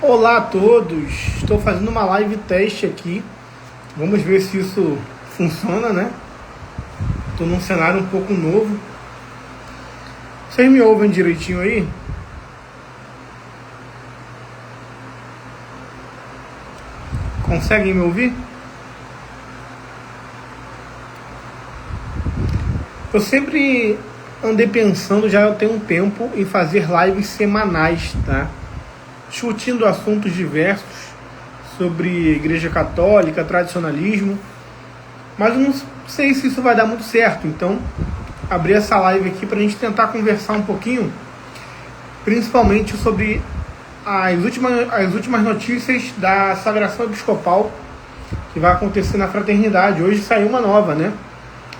Olá a todos, estou fazendo uma live teste aqui, vamos ver se isso funciona, né? Estou num cenário um pouco novo. Vocês me ouvem direitinho aí? Conseguem me ouvir? Eu sempre andei pensando, já tem um tempo, em fazer lives semanais, tá? Discutindo assuntos diversos sobre Igreja Católica, tradicionalismo, mas eu não sei se isso vai dar muito certo, então abri essa live aqui para a gente tentar conversar um pouquinho, principalmente sobre as últimas notícias da sagração episcopal que vai acontecer na Fraternidade. Hoje saiu uma nova, né?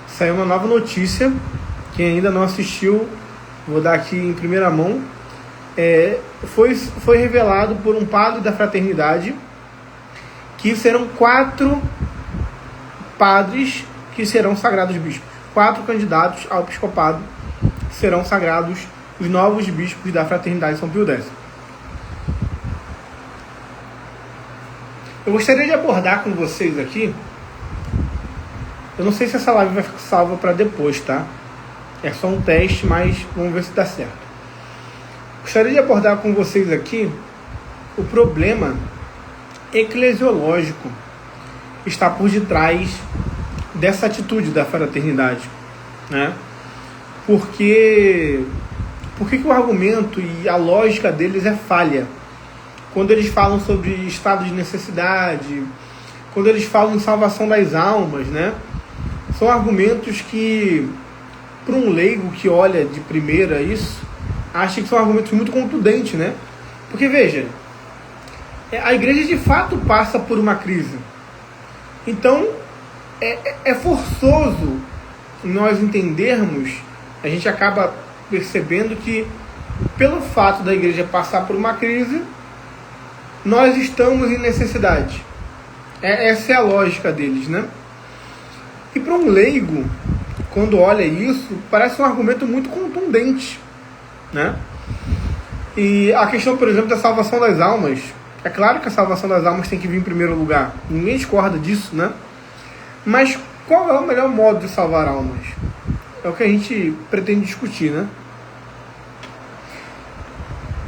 Saiu uma nova notícia, quem ainda não assistiu, vou dar aqui em primeira mão. Foi revelado por um padre da Fraternidade que serão 4 padres que serão sagrados bispos. 4 candidatos ao episcopado serão sagrados os novos bispos da Fraternidade São Pio X. Eu gostaria de abordar com vocês aqui, eu não sei se essa live vai ficar salva para depois, tá? É só um teste, mas vamos ver se dá certo. Gostaria de abordar com vocês aqui o problema eclesiológico que está por detrás dessa atitude da fraternidade, né? Por que o argumento e a lógica deles é falha? Quando eles falam sobre estado de necessidade, quando eles falam em salvação das almas, né? São argumentos que, para um leigo que olha de primeira isso, acha que são argumentos muito contundentes, né? Porque, veja, a igreja de fato passa por uma crise. Então, é forçoso nós entendermos, a gente acaba percebendo que, pelo fato da igreja passar por uma crise, nós estamos em necessidade. Essa é a lógica deles, né? E para um leigo, quando olha isso, parece um argumento muito contundente, né? E a questão, por exemplo, da salvação das almas, é claro que a salvação das almas tem que vir em primeiro lugar, ninguém discorda disso, né? Mas qual é o melhor modo de salvar almas? É o que a gente pretende discutir, né?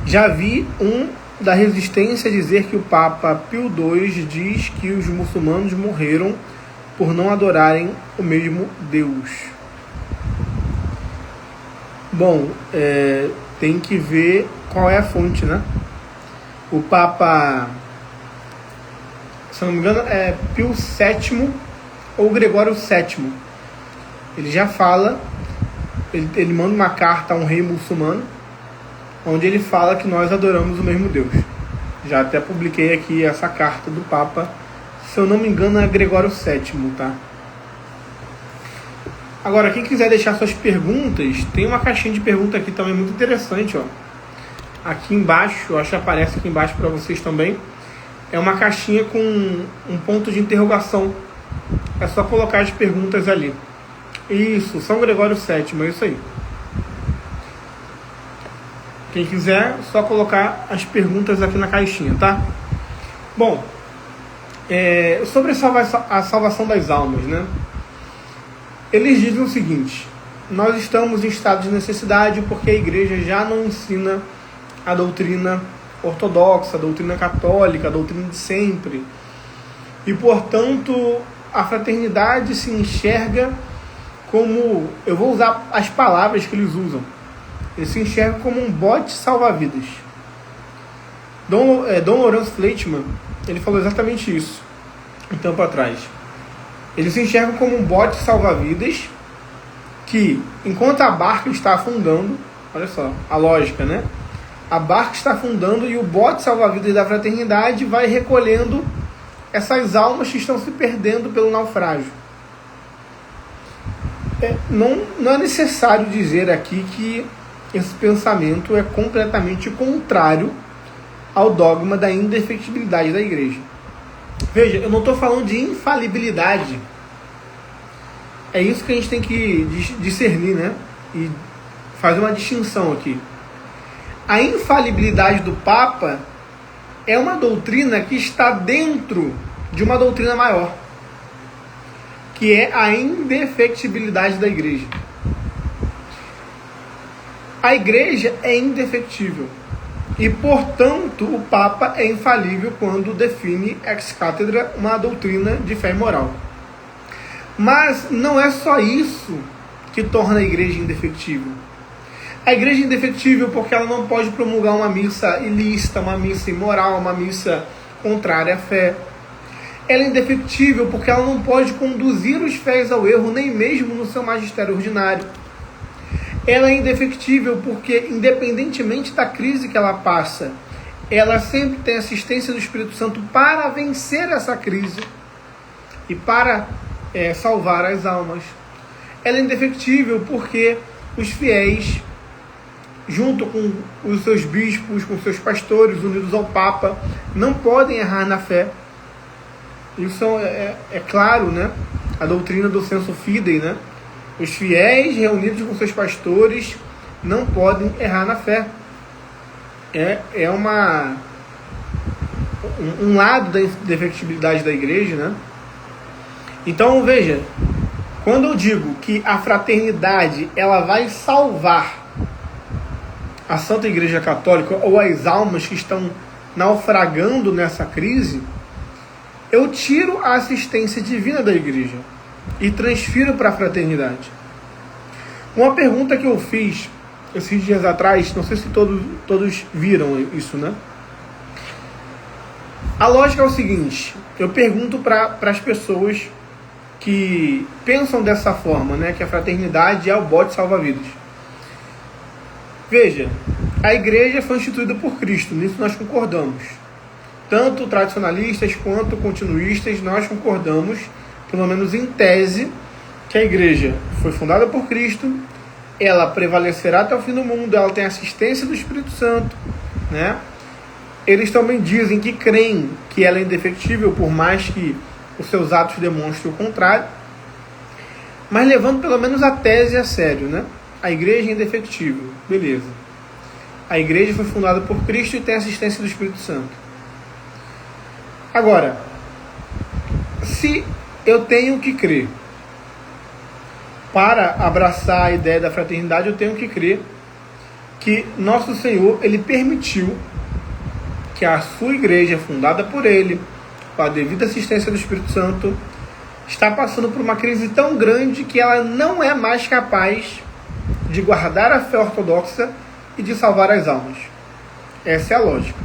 Já vi da resistência dizer que o Papa Pio II diz que os muçulmanos morreram por não adorarem o mesmo Deus. Bom, tem que ver qual é a fonte, né? O Papa, se não me engano, é Pio VII ou Gregório VII. Ele já fala, ele manda uma carta a um rei muçulmano, onde ele fala que nós adoramos o mesmo Deus. Já até publiquei aqui essa carta do Papa, se eu não me engano é Gregório VII, tá? Agora, quem quiser deixar suas perguntas, tem uma caixinha de pergunta aqui também muito interessante, ó. Aqui embaixo, eu acho que aparece aqui embaixo para vocês também. É uma caixinha com um ponto de interrogação. É só colocar as perguntas ali. Isso, São Gregório VII, é isso aí. Quem quiser, só colocar as perguntas aqui na caixinha, tá? Bom, sobre a salvação das almas, né? Eles dizem o seguinte: nós estamos em estado de necessidade porque a igreja já não ensina a doutrina ortodoxa, a doutrina católica, a doutrina de sempre. E, portanto, a fraternidade se enxerga como, eu vou usar as palavras que eles usam, eles se enxergam como um bote salva-vidas. Dom Lourenço Fleischmann, ele falou exatamente isso um tempo atrás. Eles se enxergam como um bote salva-vidas que, enquanto a barca está afundando, olha só, a lógica, né? A barca está afundando e o bote salva-vidas da fraternidade vai recolhendo essas almas que estão se perdendo pelo naufrágio. Não é necessário dizer aqui que esse pensamento é completamente contrário ao dogma da indefetibilidade da igreja. Veja, eu não estou falando de infalibilidade. É isso que a gente tem que discernir, né? E fazer uma distinção aqui. A infalibilidade do Papa é uma doutrina que está dentro de uma doutrina maior, que é a indefectibilidade da igreja. A igreja é indefectível e, portanto, o Papa é infalível quando define ex cátedra uma doutrina de fé e moral. Mas não é só isso que torna a igreja indefectível. A igreja é indefectível porque ela não pode promulgar uma missa ilícita, uma missa imoral, uma missa contrária à fé. Ela é indefectível porque ela não pode conduzir os fiéis ao erro, nem mesmo no seu magistério ordinário. Ela é indefectível porque, independentemente da crise que ela passa, ela sempre tem assistência do Espírito Santo para vencer essa crise e para salvar as almas. Ela é indefectível porque os fiéis, junto com os seus bispos, com seus pastores, unidos ao Papa, não podem errar na fé. Isso é claro, né? A doutrina do sensu fidei, né? Os fiéis reunidos com seus pastores não podem errar na fé. É um lado da indefectibilidade da igreja, né? Então, veja, quando eu digo que a fraternidade ela vai salvar a Santa Igreja Católica ou as almas que estão naufragando nessa crise, eu tiro a assistência divina da igreja e transfiro para a fraternidade. Uma pergunta que eu fiz esses dias atrás, não sei se todos viram isso, né? A lógica é o seguinte: eu pergunto para as pessoas que pensam dessa forma, né, que a fraternidade é o bote salva-vidas. Veja, a igreja foi instituída por Cristo, nisso nós concordamos. Tanto tradicionalistas quanto continuistas, nós concordamos, pelo menos em tese, que a igreja foi fundada por Cristo, ela prevalecerá até o fim do mundo, ela tem assistência do Espírito Santo, né? Eles também dizem que creem que ela é indefectível, por mais que os seus atos demonstrem o contrário, mas levando pelo menos a tese a sério, né? A igreja é indefectível, beleza. A igreja foi fundada por Cristo e tem assistência do Espírito Santo. Agora, se eu tenho que crer, para abraçar a ideia da fraternidade, eu tenho que crer que nosso Senhor, Ele permitiu que a sua igreja, fundada por Ele, com a devida assistência do Espírito Santo, está passando por uma crise tão grande que ela não é mais capaz de guardar a fé ortodoxa e de salvar as almas. Essa é a lógica.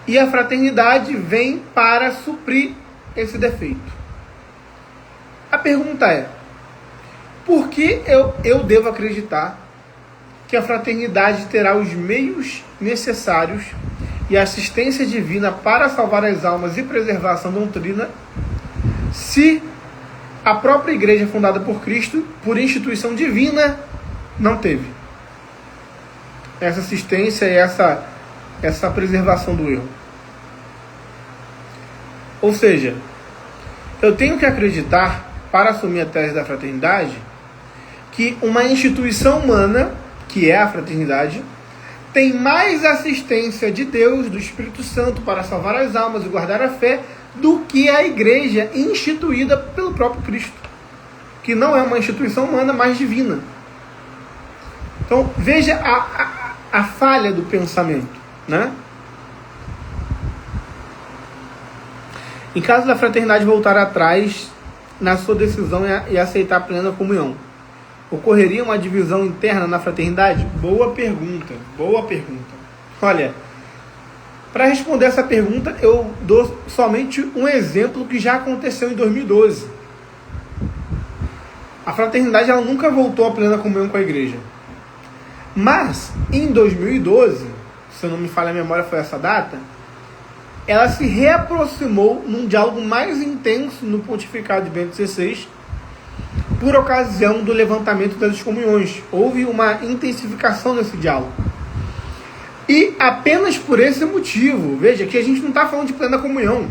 E a fraternidade vem para suprir esse defeito. A pergunta é: por que eu devo acreditar que a fraternidade terá os meios necessários e a assistência divina para salvar as almas e preservar a sã doutrina, se a própria igreja fundada por Cristo, por instituição divina, não teve essa assistência e essa preservação do erro? Ou seja, eu tenho que acreditar, para assumir a tese da fraternidade, que uma instituição humana, que é a fraternidade, tem mais assistência de Deus, do Espírito Santo, para salvar as almas e guardar a fé, do que a igreja instituída pelo próprio Cristo, que não é uma instituição humana, mas divina. Então, veja a falha do pensamento, né? Em caso da fraternidade voltar atrás na sua decisão e aceitar a plena comunhão, ocorreria uma divisão interna na fraternidade? Boa pergunta, boa pergunta. Olha, para responder essa pergunta, eu dou somente um exemplo que já aconteceu em 2012. A fraternidade ela nunca voltou à plena comunhão com a igreja. Mas, em 2012, se eu não me falha a memória, foi essa data, ela se reaproximou num diálogo mais intenso no pontificado de Bento XVI, por ocasião do levantamento das excomunhões. Houve uma intensificação nesse diálogo. E apenas por esse motivo, veja que a gente não está falando de plena comunhão,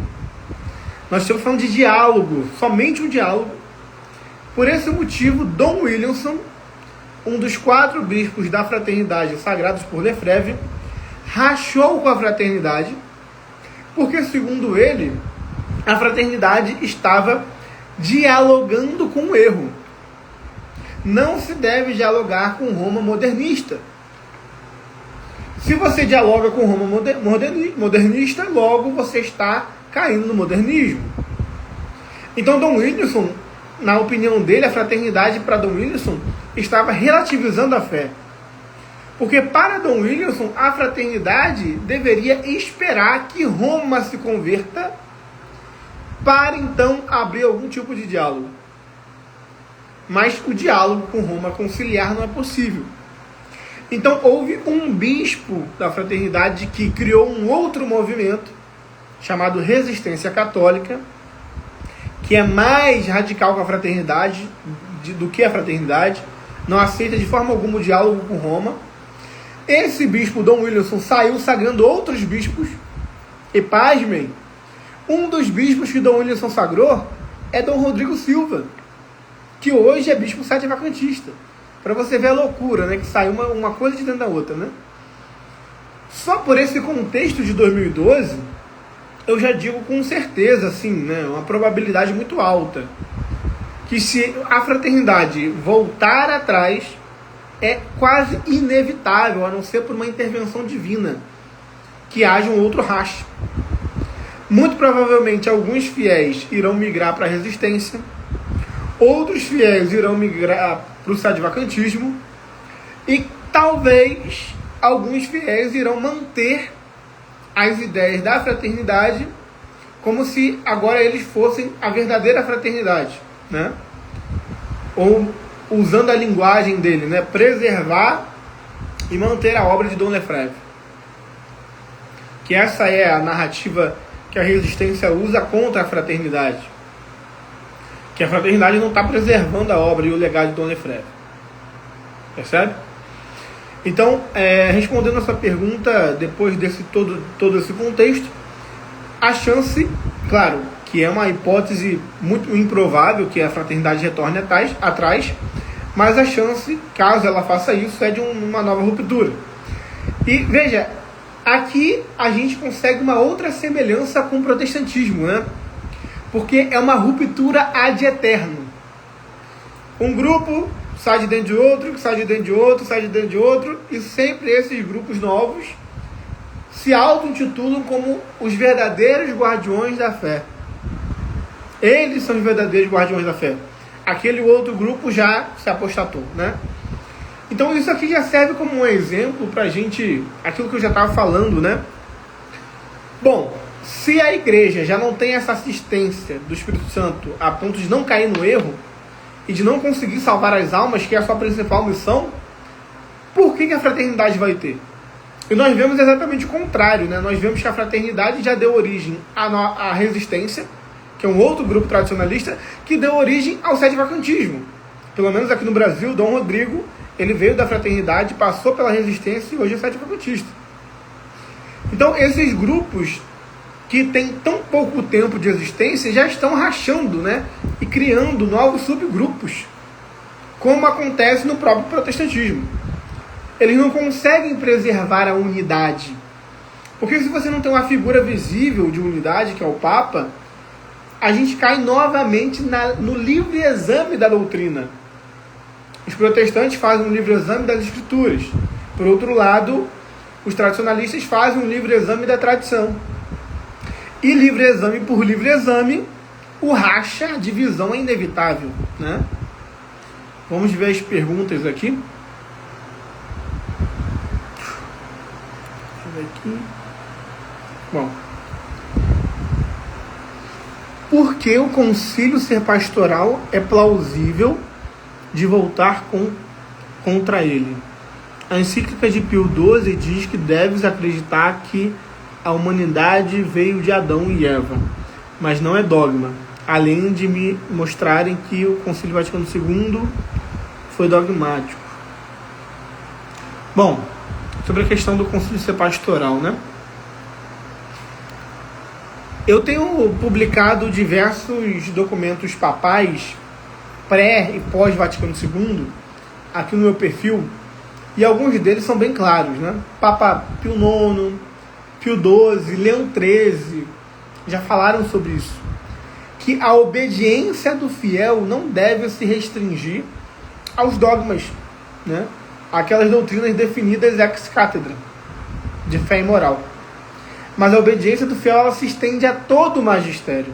nós estamos falando de diálogo, somente um diálogo. Por esse motivo, Dom Williamson, um dos 4 bispos da fraternidade sagrados por Lefebvre, rachou com a fraternidade, porque, segundo ele, a fraternidade estava dialogando com o erro. Não se deve dialogar com Roma modernista. Se você dialoga com Roma modernista, logo você está caindo no modernismo. Então, Dom Williamson, na opinião dele, a fraternidade para Dom Williamson estava relativizando a fé. Porque para Dom Williamson, a fraternidade deveria esperar que Roma se converta para então abrir algum tipo de diálogo. Mas o diálogo com Roma conciliar não é possível. Então houve um bispo da fraternidade que criou um outro movimento chamado Resistência Católica, que é mais radical com a fraternidade do que a fraternidade, não aceita de forma alguma o diálogo com Roma. Esse bispo, Dom Williamson, saiu sagrando outros bispos, e pasmem, um dos bispos que Dom Williamson sagrou é Dom Rodrigo Silva, que hoje é bispo sedevacantista. Para você ver a loucura, né? Que saiu uma coisa de dentro da outra, né? Só por esse contexto de 2012, eu já digo com certeza, assim, né? Uma probabilidade muito alta, que se a fraternidade voltar atrás, é quase inevitável, a não ser por uma intervenção divina, que haja um outro racha. Muito provavelmente alguns fiéis irão migrar para a resistência, outros fiéis irão migrar para o sadivacantismo, e talvez alguns fiéis irão manter as ideias da fraternidade como se agora eles fossem a verdadeira fraternidade, né? Ou, usando a linguagem dele, né, preservar e manter a obra de Dom Lefebvre. Que essa é a narrativa que a resistência usa contra a fraternidade. Que a fraternidade não está preservando a obra e o legado de Dom Lefebvre. Percebe? Então, respondendo a sua pergunta, depois desse todo esse contexto, a chance, claro, que é uma hipótese muito improvável que a fraternidade retorne atrás, mas a chance, caso ela faça isso, é de uma nova ruptura. E veja, aqui a gente consegue uma outra semelhança com o protestantismo, né? Porque é uma ruptura ad eterno. Um grupo sai de dentro de outro, sai de dentro de outro, sai de dentro de outro, e sempre esses grupos novos se auto-intitulam como os verdadeiros guardiões da fé. Eles são os verdadeiros guardiões da fé. Aquele outro grupo já se apostatou, né? Então isso aqui já serve como um exemplo para a gente, aquilo que eu já estava falando, né? Bom, se a igreja já não tem essa assistência do Espírito Santo a ponto de não cair no erro e de não conseguir salvar as almas, que é a sua principal missão, por que a fraternidade vai ter? E nós vemos exatamente o contrário, né? Nós vemos que a fraternidade já deu origem à resistência, que é um outro grupo tradicionalista, que deu origem ao sedivacantismo. Pelo menos aqui no Brasil, Dom Rodrigo, ele veio da fraternidade, passou pela resistência e hoje é sedevacantista. Então, esses grupos que têm tão pouco tempo de existência já estão rachando, né? E criando novos subgrupos, como acontece no próprio protestantismo. Eles não conseguem preservar a unidade. Porque se você não tem uma figura visível de unidade, que é o Papa, a gente cai novamente no livre exame da doutrina. Os protestantes fazem um livre exame das escrituras. Por outro lado, os tradicionalistas fazem um livre exame da tradição. E livre exame por livre exame, o racha, a divisão é inevitável, né? Vamos ver as perguntas aqui. Deixa eu ver aqui. Bom. Por que o concílio ser pastoral é plausível de voltar contra ele? A encíclica de Pio XII diz que deves acreditar que a humanidade veio de Adão e Eva, mas não é dogma, além de me mostrarem que o Concílio Vaticano II foi dogmático. Bom, sobre a questão do concílio ser pastoral, né? Eu tenho publicado diversos documentos papais pré e pós Vaticano II aqui no meu perfil, E alguns deles são bem claros, né? Papa Pio IX, Pio XII, Leão XIII já falaram sobre isso. Que a obediência do fiel não deve se restringir aos dogmas, né? Aquelas doutrinas definidas ex cátedra, de fé e moral. Mas a obediência do fiel, ela se estende a todo o magistério,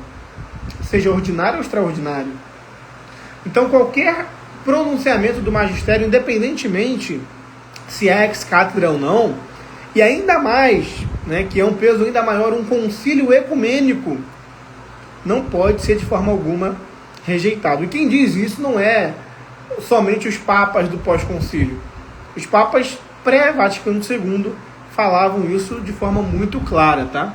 seja ordinário ou extraordinário. Então qualquer pronunciamento do magistério, independentemente se é ex cátedra ou não, e ainda mais, né, que é um peso ainda maior, um concílio ecumênico, não pode ser de forma alguma rejeitado. E quem diz isso não é somente os papas do pós-concílio. Os papas pré-Vaticano II falavam isso de forma muito clara, tá?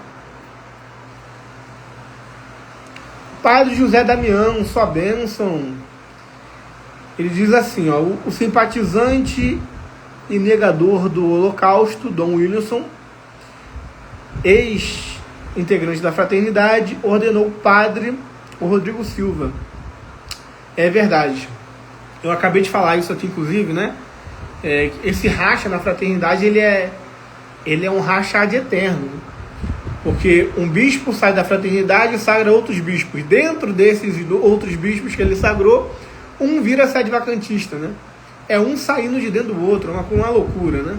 Padre José Damião, sua bênção, ele diz assim, ó, o simpatizante e negador do Holocausto, Dom Wilson, ex-integrante da Fraternidade, ordenou o padre o Rodrigo Silva. É verdade. Eu acabei de falar isso aqui, inclusive, né? Esse racha na Fraternidade, ele é um racha ad eterno. Porque um bispo sai da Fraternidade e sagra outros bispos. Dentro desses outros bispos que ele sagrou, um vira sede vacantista, né? É um saindo de dentro do outro, uma loucura, né?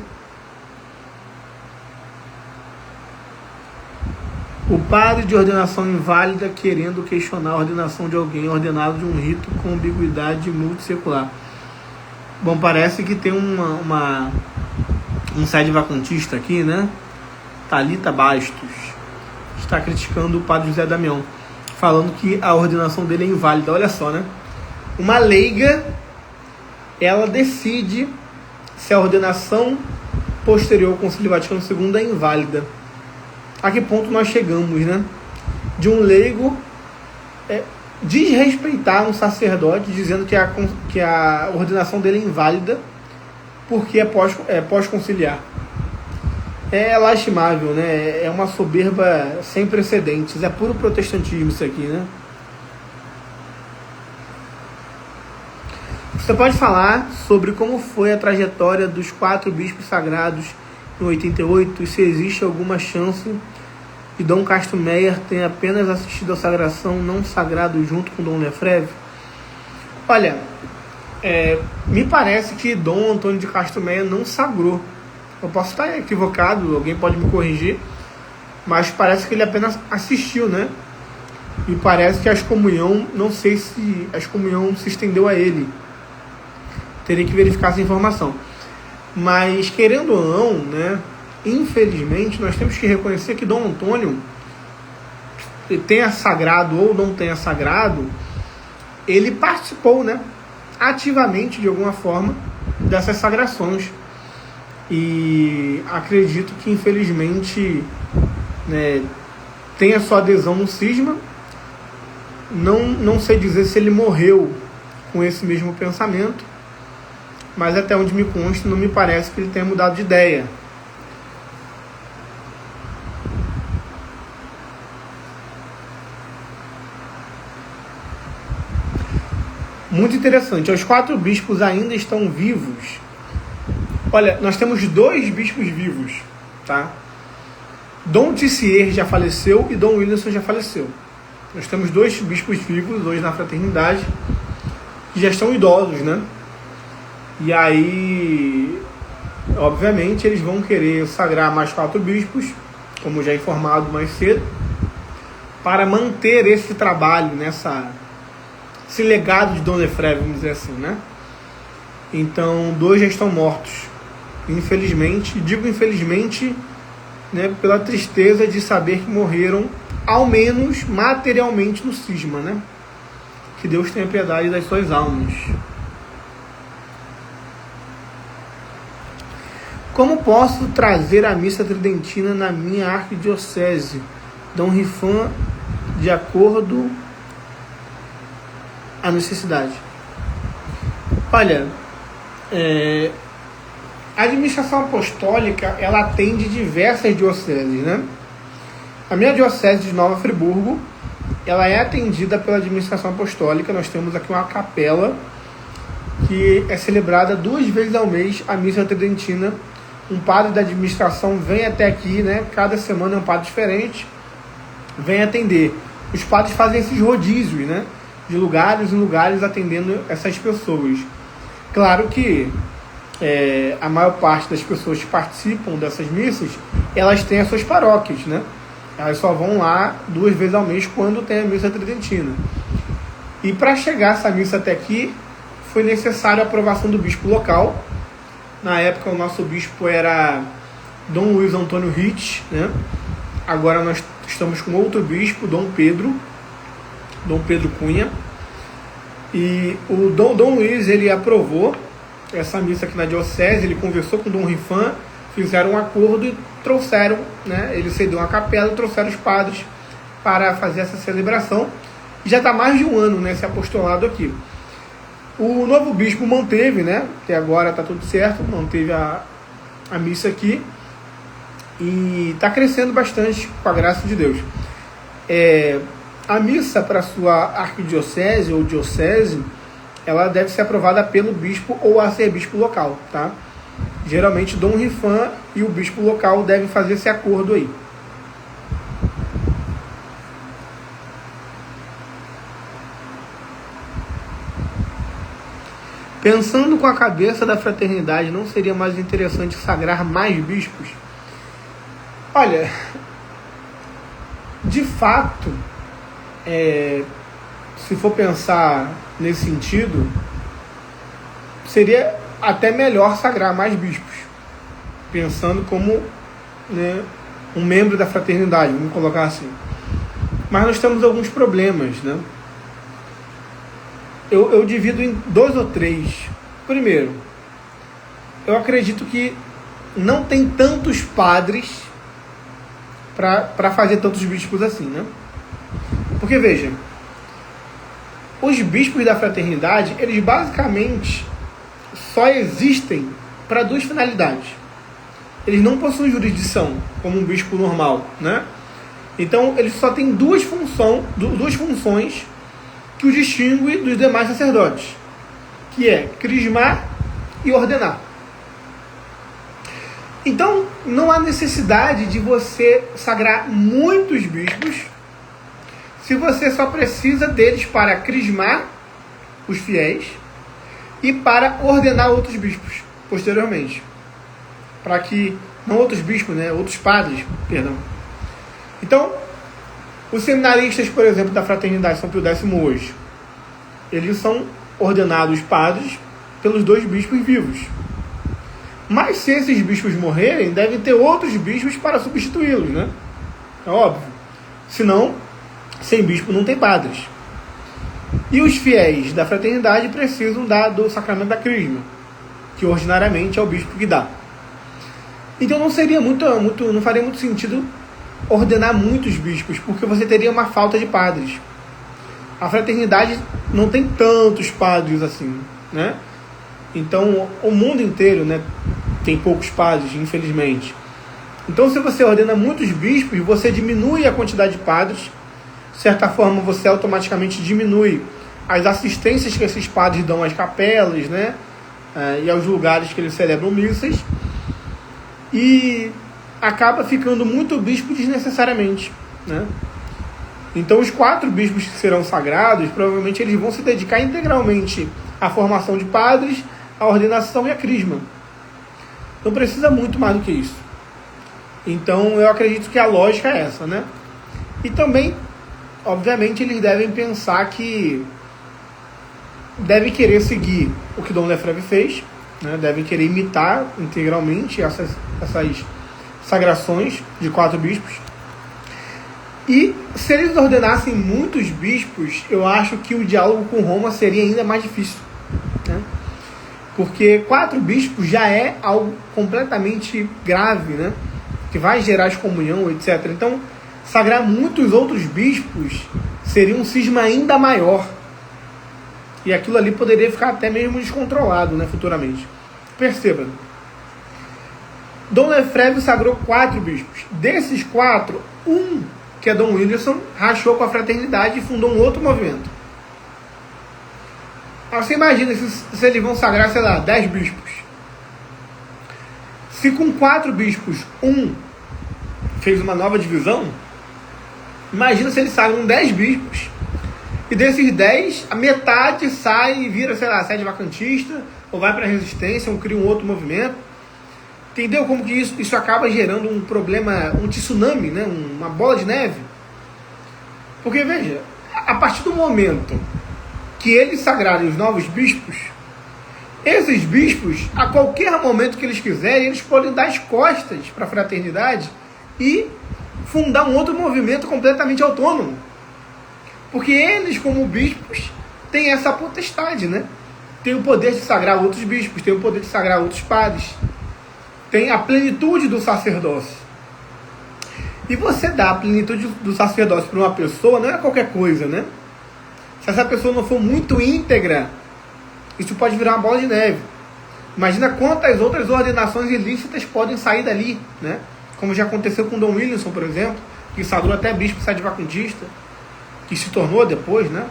O padre de ordenação inválida querendo questionar a ordenação de alguém ordenado de um rito com ambiguidade multissecular. Bom, parece que tem um sede vacantista aqui, né? Thalita Bastos está criticando o padre José Damião, falando que a ordenação dele é inválida. Olha só, né? Uma leiga, ela decide se a ordenação posterior ao Concílio Vaticano II é inválida. A que ponto nós chegamos, né? De um leigo desrespeitar um sacerdote, dizendo que a ordenação dele é inválida porque é pós-conciliar. É lastimável, né? É uma soberba sem precedentes. É puro protestantismo isso aqui, né? Você pode falar sobre como foi a trajetória dos 4 bispos sagrados em 88 e se existe alguma chance de Dom Castro Meyer ter apenas assistido à sagração não sagrado junto com Dom Lefebvre? Olha, me parece que Dom Antônio de Castro Meyer não sagrou. Eu posso estar equivocado, alguém pode me corrigir, mas parece que ele apenas assistiu, né? E parece que a excomunhão, não sei se a excomunhão se estendeu a ele. Teria que verificar essa informação. Mas, querendo ou não, né, infelizmente, nós temos que reconhecer que Dom Antônio, tenha sagrado ou não tenha sagrado, ele participou, né, ativamente, de alguma forma, dessas sagrações. E acredito que, infelizmente, né, tem a sua adesão no cisma. Não sei dizer se ele morreu com esse mesmo pensamento, mas até onde me consta, não me parece que ele tenha mudado de ideia. Muito interessante. Os 4 bispos ainda estão vivos. Olha, nós temos 2 bispos vivos, tá? Dom Tissier já faleceu e Dom Wilson já faleceu. Nós temos 2 bispos vivos hoje na Fraternidade, que já estão idosos, né? E aí, obviamente, eles vão querer sagrar mais 4 bispos, como já informado mais cedo, para manter esse trabalho, esse legado de Dom Lefebvre, vamos dizer assim, né? Então, 2 já estão mortos. Infelizmente, digo infelizmente, né, pela tristeza de saber que morreram, ao menos materialmente, no cisma, né? Que Deus tenha piedade das suas almas. Como posso trazer a missa tridentina na minha arquidiocese? Dom Rifan, de acordo à necessidade. Olha, a administração apostólica, ela atende diversas dioceses, né? A minha diocese de Nova Friburgo, ela é atendida pela administração apostólica. Nós temos aqui uma capela que é celebrada 2 vezes ao mês a missa tridentina. Um padre da administração vem até aqui, né? Cada semana é um padre diferente, vem atender. Os padres fazem esses rodízios, né? De lugares em lugares atendendo essas pessoas. Claro que a maior parte das pessoas que participam dessas missas, elas têm as suas paróquias, né? Elas só vão lá 2 vezes ao mês quando tem a missa tridentina. E para chegar essa missa até aqui, foi necessário a aprovação do bispo local. Na época, o nosso bispo era Dom Luiz Antônio Ritz, né? Agora nós estamos com outro bispo, Dom Pedro Cunha. E o Dom Luiz, ele aprovou essa missa aqui na diocese, ele conversou com o Dom Rifan, fizeram um acordo e trouxeram, né? Ele cedeu uma capela e trouxeram os padres para fazer essa celebração. E já está mais de um ano, né, esse apostolado aqui. O novo bispo manteve, né? Até agora está tudo certo, manteve a missa aqui. E está crescendo bastante com a graça de Deus. A missa para sua arquidiocese ou diocese, ela deve ser aprovada pelo bispo ou arcebispo local, tá? Geralmente Dom Rifan e o bispo local devem fazer esse acordo aí. Pensando com a cabeça da fraternidade, não seria mais interessante sagrar mais bispos? Olha, de fato, se for pensar nesse sentido, seria até melhor sagrar mais bispos, pensando como, né, um membro da fraternidade, vamos colocar assim. Mas nós temos alguns problemas, né? Eu divido em 2 ou 3. Primeiro, eu acredito que não tem tantos padres para fazer tantos bispos assim, né? Porque, veja, os bispos da fraternidade, eles basicamente só existem para 2 finalidades. Eles não possuem jurisdição, como um bispo normal, né? Então, eles só têm duas funções que o distingue dos demais sacerdotes, que é crismar e ordenar. Então, não há necessidade de você sagrar muitos bispos se você só precisa deles para crismar os fiéis e para ordenar outros bispos posteriormente. Para que, não outros bispos, né? Outros padres, perdão. Então, os seminaristas, por exemplo, da Fraternidade São Pio X hoje, eles são ordenados padres pelos 2 bispos vivos. Mas se esses bispos morrerem, devem ter outros bispos para substituí-los, né? É óbvio. Senão, sem bispo não tem padres. E os fiéis da fraternidade precisam do sacramento da crisma, que ordinariamente é o bispo que dá. Então não faria muito sentido ordenar muitos bispos, porque você teria uma falta de padres. A fraternidade não tem tantos padres assim, né? Então o mundo inteiro, né, tem poucos padres, infelizmente. Então, se você ordena muitos bispos, você diminui a quantidade de padres. De certa forma, você automaticamente diminui as assistências que esses padres dão às capelas, né, e aos lugares que eles celebram missas. E acaba ficando muito bispo desnecessariamente, né? Então, os 4 bispos que serão sagrados, provavelmente eles vão se dedicar integralmente à formação de padres, à ordenação e à crisma. Não precisa muito mais do que isso. Então, eu acredito que a lógica é essa, né? E também, obviamente, eles devem pensar que devem querer seguir o que Dom Lefebvre fez, né? Devem querer imitar integralmente essas sagrações de 4 bispos. E se eles ordenassem muitos bispos, eu acho que o diálogo com Roma seria ainda mais difícil, né? Porque 4 bispos já é algo completamente grave, né? Que vai gerar excomunhão, etc. Então, sagrar muitos outros bispos seria um cisma ainda maior. E aquilo ali poderia ficar até mesmo descontrolado, né, futuramente. Perceba. Dom Lefebvre sagrou 4 bispos. Desses 4, que é Dom Williamson, rachou com a fraternidade e fundou um outro movimento. Aí você imagina se eles vão sagrar, sei lá, 10 bispos. Se com 4 bispos, um fez uma nova divisão, imagina se eles sagram 10 bispos. E desses 10, a metade sai e vira, sei lá, sede vacantista, ou vai para a resistência, ou cria um outro movimento. Entendeu como que isso acaba gerando um problema, um tsunami, né? Uma bola de neve? Porque, veja, a partir do momento que eles sagrarem os novos bispos, esses bispos, a qualquer momento que eles quiserem, eles podem dar as costas para a fraternidade e fundar um outro movimento completamente autônomo. Porque eles, como bispos, têm essa potestade, né? Tem o poder de sagrar outros bispos, tem o poder de sagrar outros padres, tem a plenitude do sacerdócio. E você dá a plenitude do sacerdócio para uma pessoa não é qualquer coisa, né? Se essa pessoa não for muito íntegra, isso pode virar uma bola de neve. Imagina quantas outras ordenações ilícitas podem sair dali, né? Como já aconteceu com Dom Williamson, por exemplo, que sagrou até bispo sede-vacantista, que se tornou depois, né?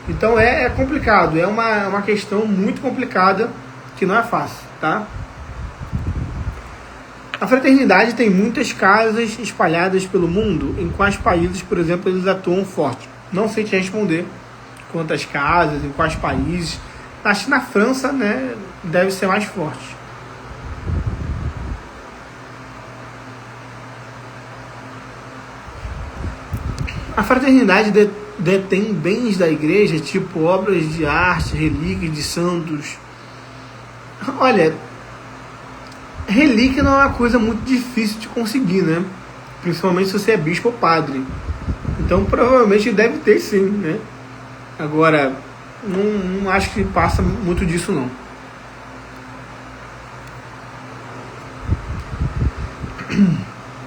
Então é complicado, é uma questão muito complicada, que não é fácil, tá? A fraternidade tem muitas casas espalhadas pelo mundo. Em quais países, por exemplo, eles atuam forte? Não sei te responder quantas casas, em quais países. Acho que na França, né, deve ser mais forte. A fraternidade detém bens da igreja, tipo obras de arte, relíquias de santos. Olha, relíquia não é uma coisa muito difícil de conseguir, né? Principalmente se você é bispo ou padre. Então provavelmente deve ter sim, né? Agora, não acho que passa muito disso não.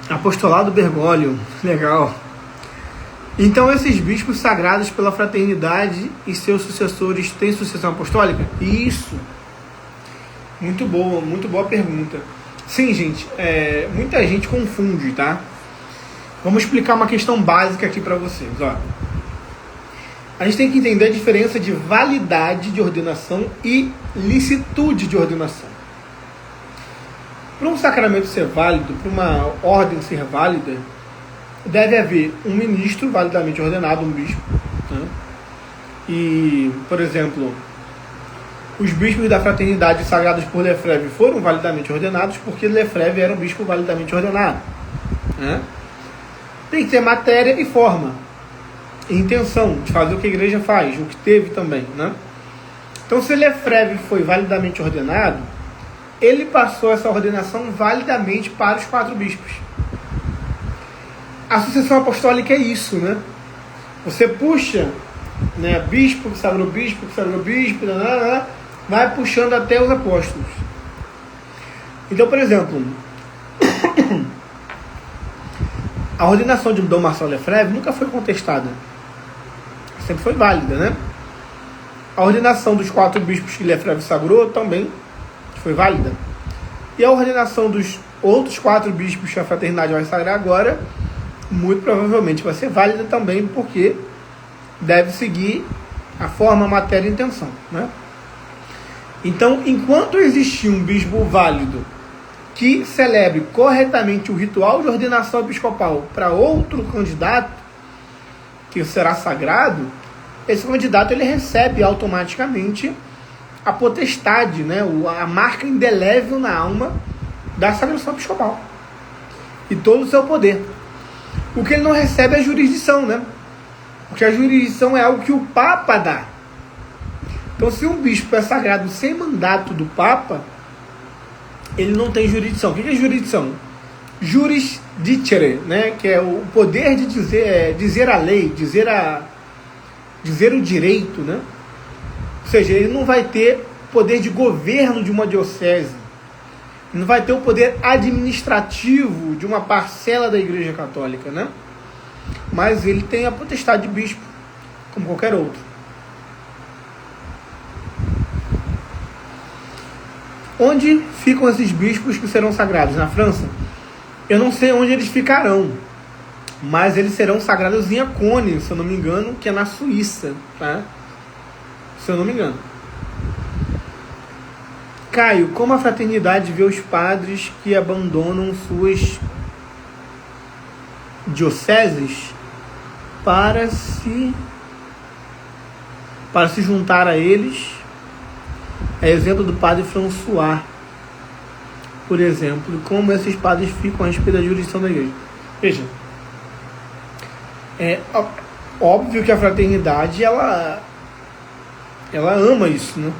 Apostolado Bergoglio, legal. Então esses bispos sagrados pela fraternidade e seus sucessores têm sucessão apostólica? Isso. Muito boa pergunta. Sim, gente, muita gente confunde, tá? Vamos explicar uma questão básica aqui para vocês, ó. A gente tem que entender a diferença de validade de ordenação e licitude de ordenação. Para um sacramento ser válido, para uma ordem ser válida, deve haver um ministro validamente ordenado, um bispo, né? E, por exemplo, os bispos da fraternidade sagrados por Lefebvre foram validamente ordenados porque Lefebvre era um bispo validamente ordenado, né? Tem que ter matéria e forma, e intenção de fazer o que a igreja faz, o que teve também, né? Então, se Lefebvre foi validamente ordenado, ele passou essa ordenação validamente para os 4 bispos. A sucessão apostólica é isso, né? Você puxa, né, bispo que sagrou bispo, vai puxando até os apóstolos. Então, por exemplo, a ordenação de Dom Marcel Lefebvre nunca foi contestada. Sempre foi válida, né? A ordenação dos 4 bispos que Lefebvre sagrou também foi válida. E a ordenação dos outros 4 bispos que a fraternidade vai sagrar agora, muito provavelmente vai ser válida também, porque deve seguir a forma, matéria e intenção, né? Então, enquanto existir um bispo válido que celebre corretamente o ritual de ordenação episcopal para outro candidato que será sagrado, esse candidato ele recebe automaticamente a potestade, né, a marca indelével na alma da sagração episcopal e todo o seu poder. O que ele não recebe é a jurisdição, né? Porque a jurisdição é algo que o Papa dá. Então, se um bispo é sagrado sem mandato do Papa, ele não tem jurisdição. O que é jurisdição? Juris dicere, né? Que é o poder de dizer a lei, dizer o direito, né? Ou seja, ele não vai ter poder de governo de uma diocese, ele não vai ter o poder administrativo de uma parcela da Igreja Católica, né? Mas ele tem a potestade de bispo, como qualquer outro. Onde ficam esses bispos que serão sagrados? Na França? Eu não sei onde eles ficarão, mas eles serão sagrados em Acone, se eu não me engano, que é na Suíça, tá? se eu não me engano. Caio, como a fraternidade vê os padres que abandonam suas dioceses para se juntar a eles? É exemplo do padre François, por exemplo, como esses padres ficam a respeito da jurisdição da igreja. Veja, é óbvio que a fraternidade ela ama isso, né?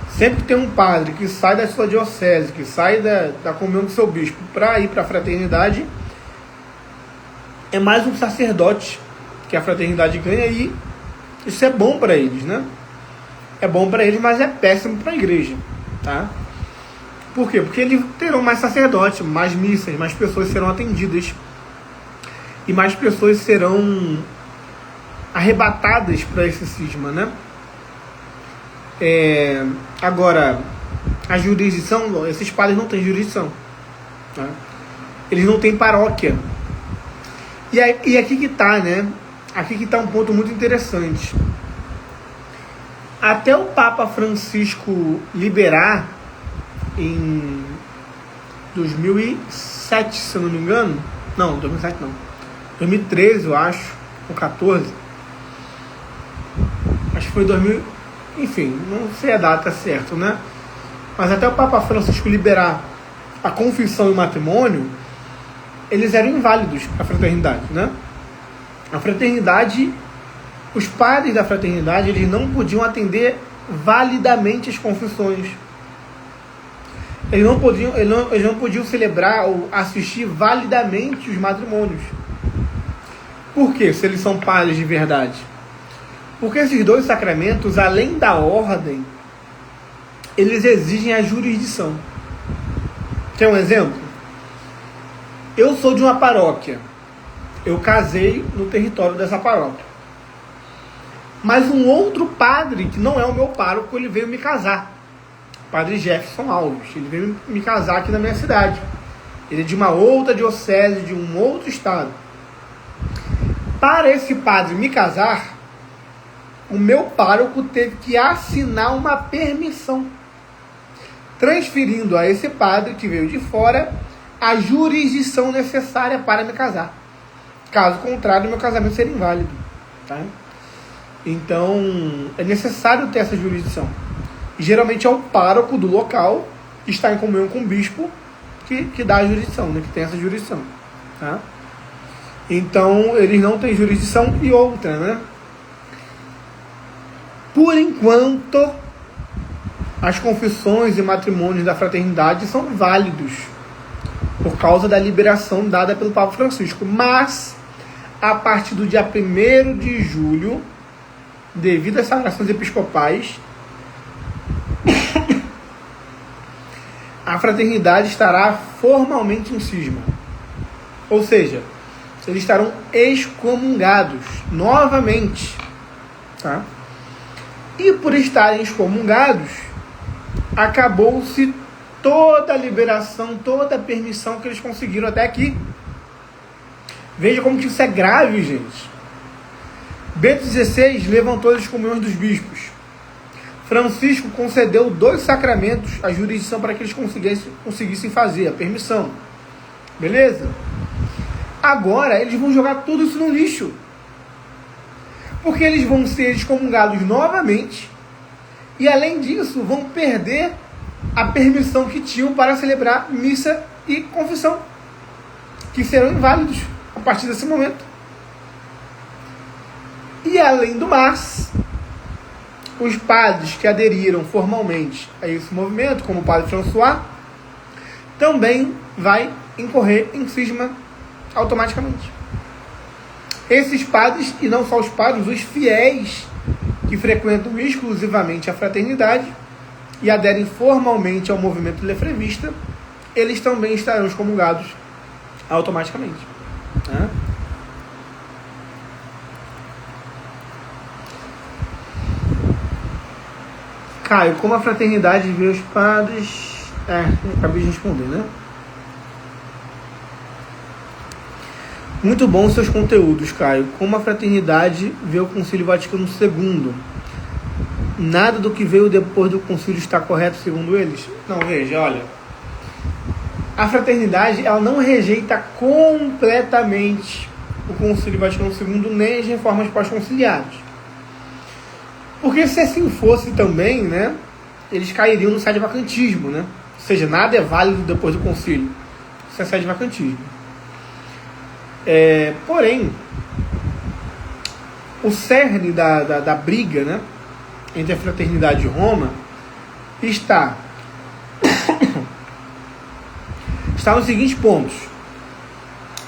Sempre que tem um padre que sai da sua diocese, que sai da comunhão do seu bispo para ir para a fraternidade, é mais um sacerdote que a fraternidade ganha, e isso é bom para eles, né? É bom para eles, mas é péssimo para a igreja, tá? Por quê? Porque eles terão mais sacerdotes, mais missas, mais pessoas serão atendidas e mais pessoas serão arrebatadas para esse cisma, né? Agora, a jurisdição, esses padres não têm jurisdição, tá? Eles não têm paróquia. E aqui que está, né? Aqui que está um ponto muito interessante. Até o Papa Francisco liberar em 2007, se eu não me engano, não, 2007 não, 2013 eu acho, ou 14, acho que foi 2000, enfim, não sei a data certa, né? Mas até o Papa Francisco liberar a confissão e o matrimônio, eles eram inválidos para a fraternidade, né? A fraternidade, os padres da fraternidade, eles não podiam atender validamente as confissões. Eles não podiam celebrar ou assistir validamente os matrimônios. Por quê? Se eles são padres de verdade. Porque esses dois sacramentos, além da ordem, eles exigem a jurisdição. Quer um exemplo? Eu sou de uma paróquia. Eu casei no território dessa paróquia. Mas um outro padre, que não é o meu pároco, ele veio me casar. Padre Jefferson Alves. Ele veio me casar aqui na minha cidade. Ele é de uma outra diocese, de um outro estado. Para esse padre me casar, o meu pároco teve que assinar uma permissão, transferindo a esse padre que veio de fora a jurisdição necessária para me casar. Caso contrário, meu casamento seria inválido, tá? Então, é necessário ter essa jurisdição. E, geralmente é o pároco do local, que está em comunhão com o bispo, que dá a jurisdição, né? Que tem essa jurisdição, tá? Então, eles não têm jurisdição. E outra, né? Por enquanto, as confissões e matrimônios da fraternidade são válidos, por causa da liberação dada pelo Papa Francisco. Mas, a partir do dia 1º de julho, devido às sagrações episcopais, a fraternidade estará formalmente em cisma. Ou seja, eles estarão excomungados novamente, tá? E por estarem excomungados, acabou-se toda a liberação, toda a permissão que eles conseguiram até aqui. Veja como que isso é grave, gente. Bento XVI levantou as excomunhões dos bispos. Francisco concedeu 2 sacramentos à jurisdição para que eles conseguissem fazer a permissão. Beleza? Agora eles vão jogar tudo isso no lixo. Porque eles vão ser excomungados novamente. E além disso, vão perder a permissão que tinham para celebrar missa e confissão, que serão inválidos a partir desse momento. E além do mais, os padres que aderiram formalmente a esse movimento, como o padre François, também vai incorrer em cisma automaticamente. Esses padres, e não só os padres, os fiéis que frequentam exclusivamente a fraternidade e aderem formalmente ao movimento lefrevista, eles também estarão excomungados automaticamente, né? Caio, como a fraternidade vê os padres... acabei de responder, né? Muito bom seus conteúdos, Caio. Como a fraternidade vê o Concílio Vaticano II? nada do que veio depois do concílio está correto segundo eles? Não, veja, olha. A fraternidade, ela não rejeita completamente o concílio Vaticano II, nem as reformas pós-conciliares. Porque se assim fosse também, né, eles cairiam no sede-vacantismo, né? Ou seja, nada é válido depois do concílio. Isso é sede-vacantismo. Porém, o cerne da briga, né, entre a fraternidade e Roma está nos seguintes pontos: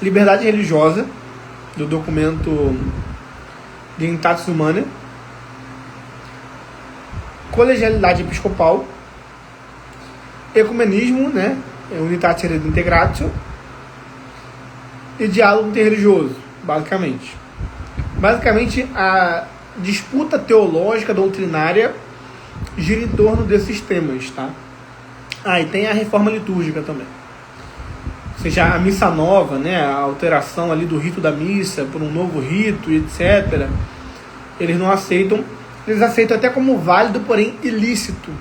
liberdade religiosa, do documento Dignitatis Humanae, colegialidade episcopal, ecumenismo, né, Unitatis Redintegratio, e diálogo interreligioso, basicamente. Basicamente, a disputa teológica doutrinária gira em torno desses temas, tá? E tem a reforma litúrgica também. Ou seja, a missa nova, né, a alteração ali do rito da missa por um novo rito, etc. Eles não aceitam, eles aceitam até como válido, porém ilícito.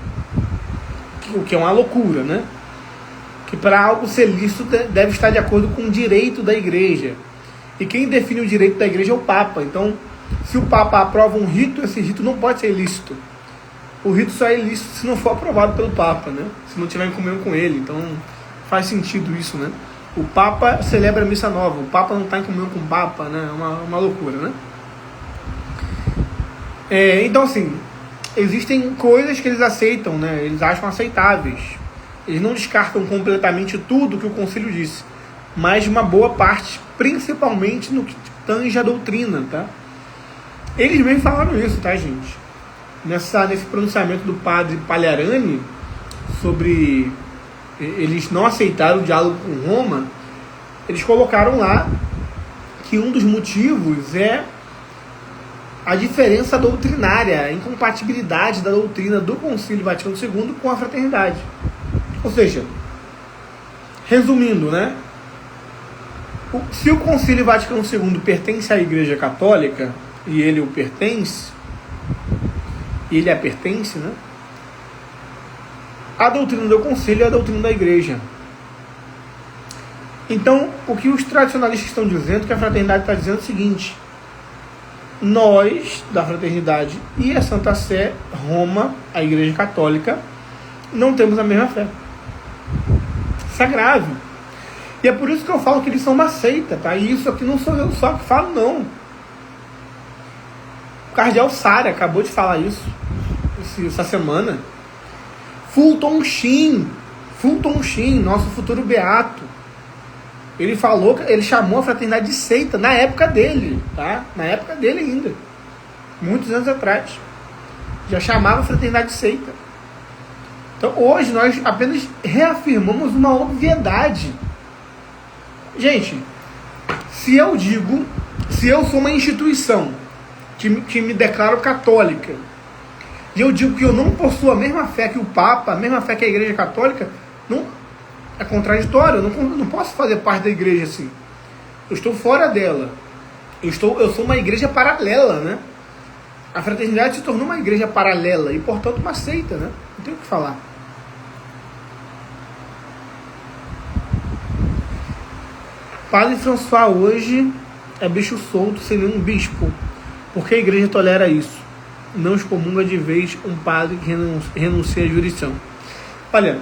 O que é uma loucura, né? Que para algo ser lícito deve estar de acordo com o direito da igreja. E quem define o direito da igreja é o Papa. Então, se o Papa aprova um rito, esse rito não pode ser ilícito. O rito só é ilícito se não for aprovado pelo Papa, né? Se não tiver em comunhão com ele. Então, faz sentido isso, né? O Papa celebra a missa nova. O Papa não está em comunhão com o Papa, né? É uma loucura, né? Então, assim, existem coisas que eles aceitam, né? Eles acham aceitáveis. Eles não descartam completamente tudo que o concílio disse, mas uma boa parte, principalmente no que tange a doutrina, tá? Eles mesmo falaram isso, tá, gente? Nesse pronunciamento do padre Pagliarani sobre eles não aceitaram o diálogo com Roma, eles colocaram lá que um dos motivos é a diferença doutrinária, a incompatibilidade da doutrina do Concílio Vaticano II com a fraternidade. Ou seja, resumindo, né? Se o Concílio Vaticano II pertence à Igreja Católica, e ele o pertence, e ele a pertence, né? A doutrina do Concílio é a doutrina da Igreja. Então, o que os tradicionalistas estão dizendo, que a fraternidade está dizendo é o seguinte: nós, da fraternidade e a Santa Sé, Roma, a Igreja Católica, não temos a mesma fé. Isso é grave. E é por isso que eu falo que eles são uma seita, tá? E isso aqui não sou eu só que falo, não. O cardeal Sara acabou de falar isso essa semana. Fulton Sheen, nosso futuro beato, ele falou, ele chamou a fraternidade de seita na época dele, tá? Na época dele ainda, muitos anos atrás, já chamava a fraternidade de seita. Então hoje nós apenas reafirmamos uma obviedade. Gente, se eu sou uma instituição que me declaro católica, e eu digo que eu não possuo a mesma fé que o Papa, a mesma fé que a Igreja Católica, não é contraditório. Eu não posso fazer parte da igreja assim. Eu estou fora dela. Eu sou uma igreja paralela, né? A fraternidade se tornou uma igreja paralela e, portanto, uma seita, né? Não tem o que falar. Padre François hoje é bicho solto sem nenhum bispo. Por que a igreja tolera isso? Não excomunga de vez um padre que renuncia à jurisdição. Olha,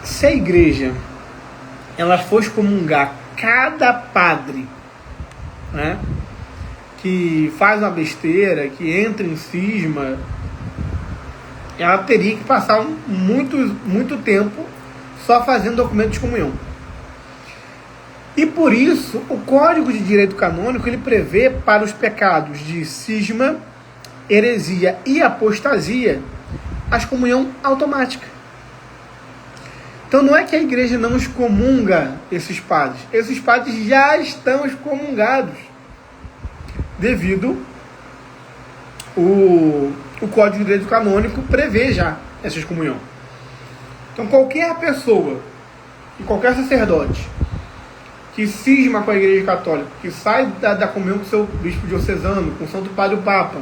se a igreja ela for excomungar cada padre, né, que faz uma besteira, que entra em cisma, ela teria que passar muito tempo só fazendo documento de excomunhão. E por isso, o Código de Direito Canônico ele prevê para os pecados de cisma, heresia e apostasia a excomunhão automática. Então não é que a igreja não excomunga esses padres já estão excomungados devido o Código de Direito Canônico prevê já essa excomunhão. Então qualquer pessoa e qualquer sacerdote que cisma com a Igreja Católica, que sai da comunhão com o seu bispo diocesano, com o Santo Padre e o Papa,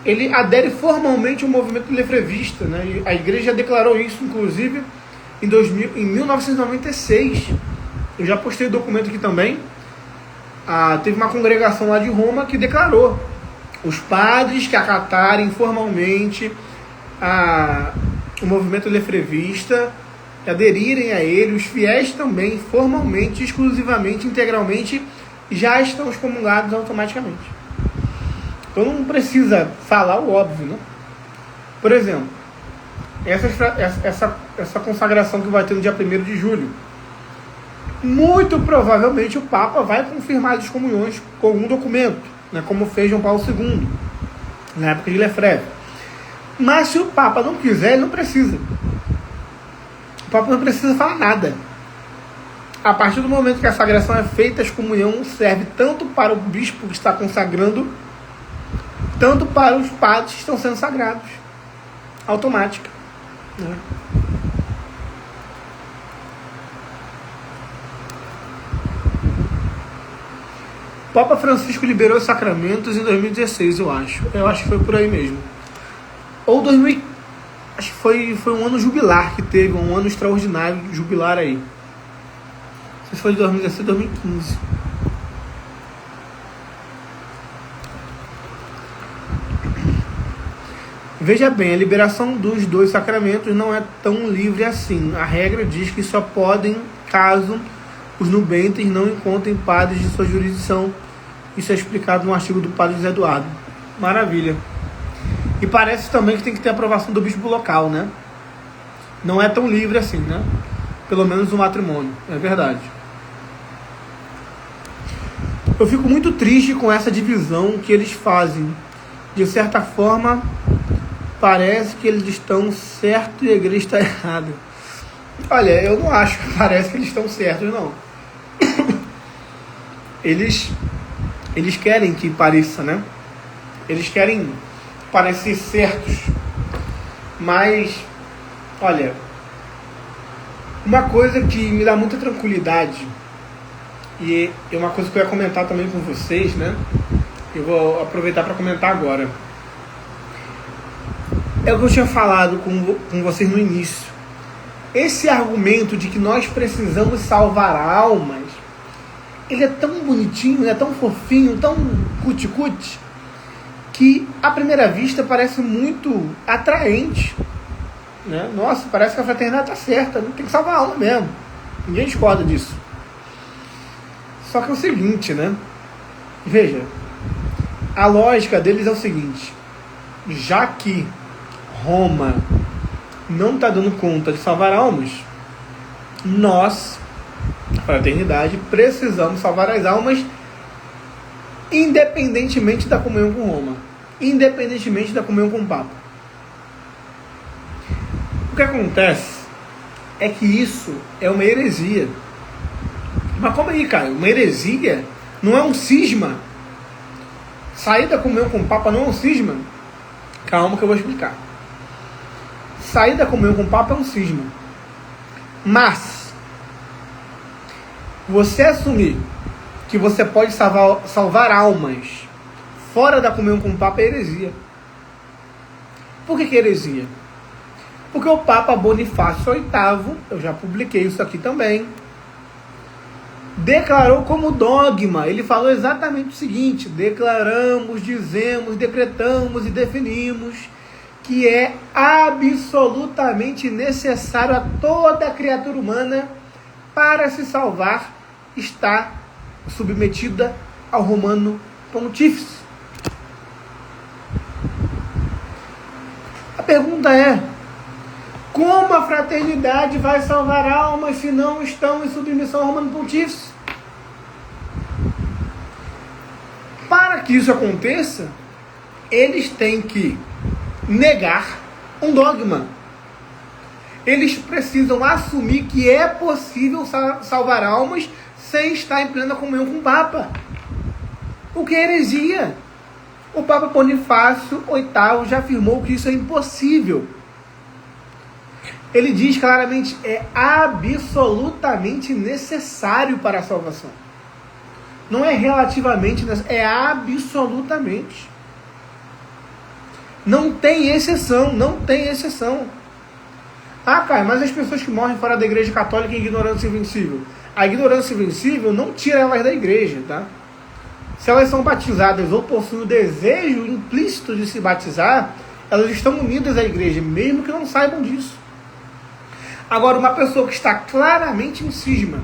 ele adere formalmente ao movimento lefrevista, né? A igreja declarou isso, inclusive, em 1996. Eu já postei o documento aqui também. Teve uma congregação lá de Roma que declarou os padres que acatarem formalmente o movimento lefrevista, que aderirem a ele, os fiéis também, formalmente, exclusivamente, integralmente, já estão excomungados automaticamente. Então não precisa falar o óbvio, né? Por exemplo, essa consagração que vai ter no dia 1º de julho, muito provavelmente o Papa vai confirmar as excomunhões com algum documento, né, como fez João Paulo II, na época de Lefebvre. Mas se o Papa não quiser, ele não precisa. O Papa não precisa falar nada. A partir do momento que a sagração é feita, a excomunhão serve tanto para o bispo que está consagrando, tanto para os padres que estão sendo sagrados. Automática, né? O Papa Francisco liberou os sacramentos em 2016, eu acho. Eu acho que foi por aí mesmo. Ou 2000, acho que foi um ano jubilar que teve, um ano extraordinário jubilar aí. Não sei se foi de 2016 ou 2015. Veja bem, a liberação dos 2 sacramentos não é tão livre assim. A regra diz que só podem caso os nubentes não encontrem padres de sua jurisdição. Isso é explicado no artigo do padre José Eduardo. Maravilha. E parece também que tem que ter aprovação do bispo local, né? Não é tão livre assim, né? Pelo menos o matrimônio, é verdade. Eu fico muito triste com essa divisão que eles fazem. De certa forma, parece que eles estão certos e a igreja está errada. Olha, eu não acho que parece que eles estão certos, não. Eles querem que pareça, né? Eles querem parecer certos. Mas, olha, uma coisa que me dá muita tranquilidade, e é uma coisa que eu ia comentar também com vocês, né? Eu vou aproveitar para comentar agora. É o que eu tinha falado com vocês no início. Esse argumento de que nós precisamos salvar almas, ele é tão bonitinho, é tão fofinho, tão cuti-cuti, que à primeira vista parece muito atraente, né? Nossa, parece que a fraternidade está certa, tem que salvar a alma mesmo. Ninguém discorda disso. Só que é o seguinte, né? Veja, a lógica deles é o seguinte: já que Roma não está dando conta de salvar almas, nós, a fraternidade, precisamos salvar as almas independentemente da comunhão com Roma, independentemente da comunhão com o Papa. O que acontece é que isso é uma heresia. Mas como aí, cara? Uma heresia não é um cisma? Sair da comunhão com o Papa não é um cisma? Calma que eu vou explicar. Sair da comunhão com o Papa é um cisma. Mas você assumir que você pode salvar almas fora da comunhão com o Papa é heresia. Por que é heresia? Porque o Papa Bonifácio VIII, eu já publiquei isso aqui também, declarou como dogma. Ele falou exatamente o seguinte: declaramos, dizemos, decretamos e definimos que é absolutamente necessário a toda criatura humana, para se salvar, estar submetida ao Romano Pontífice. A pergunta é: como a fraternidade vai salvar almas se não estão em submissão ao Romano Pontífice? Para que isso aconteça, eles têm que negar um dogma. Eles precisam assumir que é possível salvar almas sem estar em plena comunhão com o Papa. O que é heresia? O Papa Bonifácio VIII já afirmou que isso é impossível. Ele diz claramente: é absolutamente necessário para a salvação. Não é relativamente, é absolutamente. Não tem exceção, não tem exceção. Ah, cara, mas as pessoas que morrem fora da igreja católica em ignorância invencível. A ignorância invencível não tira elas da igreja, tá? Se elas são batizadas ou possuem o desejo implícito de se batizar, elas estão unidas à igreja, mesmo que não saibam disso. Agora, uma pessoa que está claramente em cisma,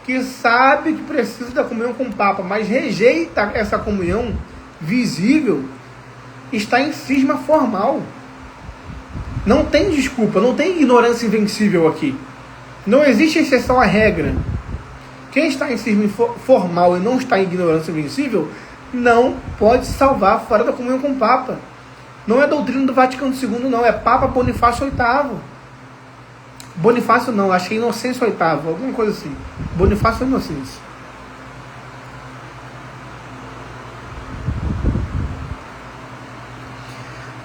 que sabe que precisa da comunhão com o Papa, mas rejeita essa comunhão visível, está em cisma formal. Não tem desculpa, não tem ignorância invencível aqui. Não existe exceção à regra. Quem está em cisma formal e não está em ignorância invencível, não pode se salvar fora da comunhão com o Papa. Não é doutrina do Vaticano II, não. É Papa Bonifácio VIII. Bonifácio não, achei Inocêncio VIII, alguma coisa assim. Bonifácio ou Inocêncio?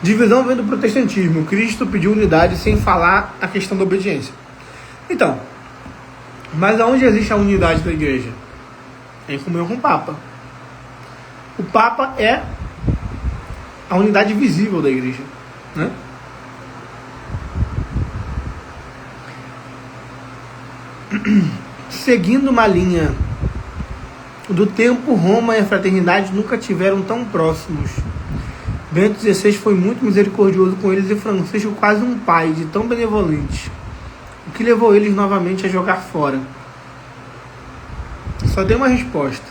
Divisão vem do protestantismo. Cristo pediu unidade sem falar a questão da obediência. Então, mas aonde existe a unidade da igreja? É em comunhão com o Papa. O Papa é a unidade visível da igreja, né? Seguindo uma linha do tempo, Roma e a fraternidade nunca tiveram tão próximos. Bento XVI foi muito misericordioso com eles e Francisco quase um pai, de tão benevolente, o que levou eles novamente a jogar fora. Só tem uma resposta: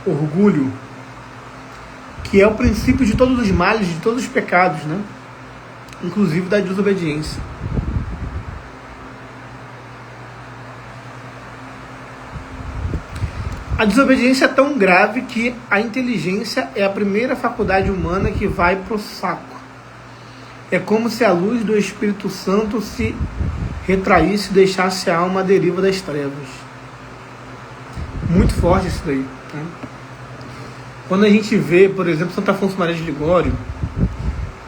orgulho, que é o princípio de todos os males, de todos os pecados, né? Inclusive da desobediência. A desobediência é tão grave que a inteligência é a primeira faculdade humana que vai para o saco. É como se a luz do Espírito Santo se retraísse e deixasse a alma à deriva das trevas. Muito forte isso daí, né? Quando a gente vê, por exemplo, Santo Afonso Maria de Ligório,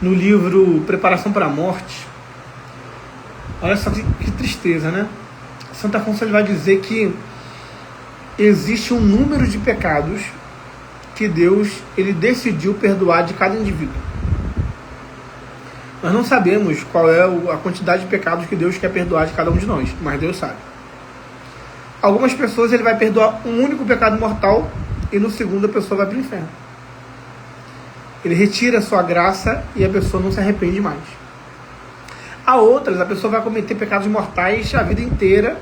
no livro Preparação para a Morte, olha só que tristeza, né? Santo Afonso ele vai dizer que existe um número de pecados que Deus ele decidiu perdoar de cada indivíduo. Nós não sabemos qual é a quantidade de pecados que Deus quer perdoar de cada um de nós, mas Deus sabe. Algumas pessoas ele vai perdoar um único pecado mortal e no segundo a pessoa vai para o inferno. Ele retira a sua graça e a pessoa não se arrepende mais. A outras, a pessoa vai cometer pecados mortais a vida inteira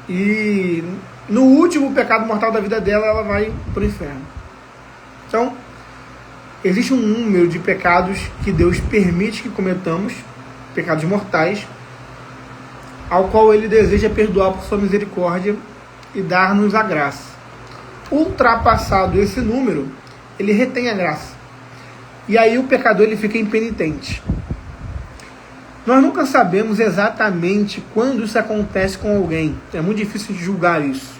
e no último pecado mortal da vida dela, ela vai para o inferno. Então, existe um número de pecados que Deus permite que cometamos, pecados mortais, ao qual Ele deseja perdoar por sua misericórdia e dar-nos a graça. Ultrapassado esse número, Ele retém a graça. E aí o pecador ele fica impenitente. Nós nunca sabemos exatamente quando isso acontece com alguém. É muito difícil de julgar isso.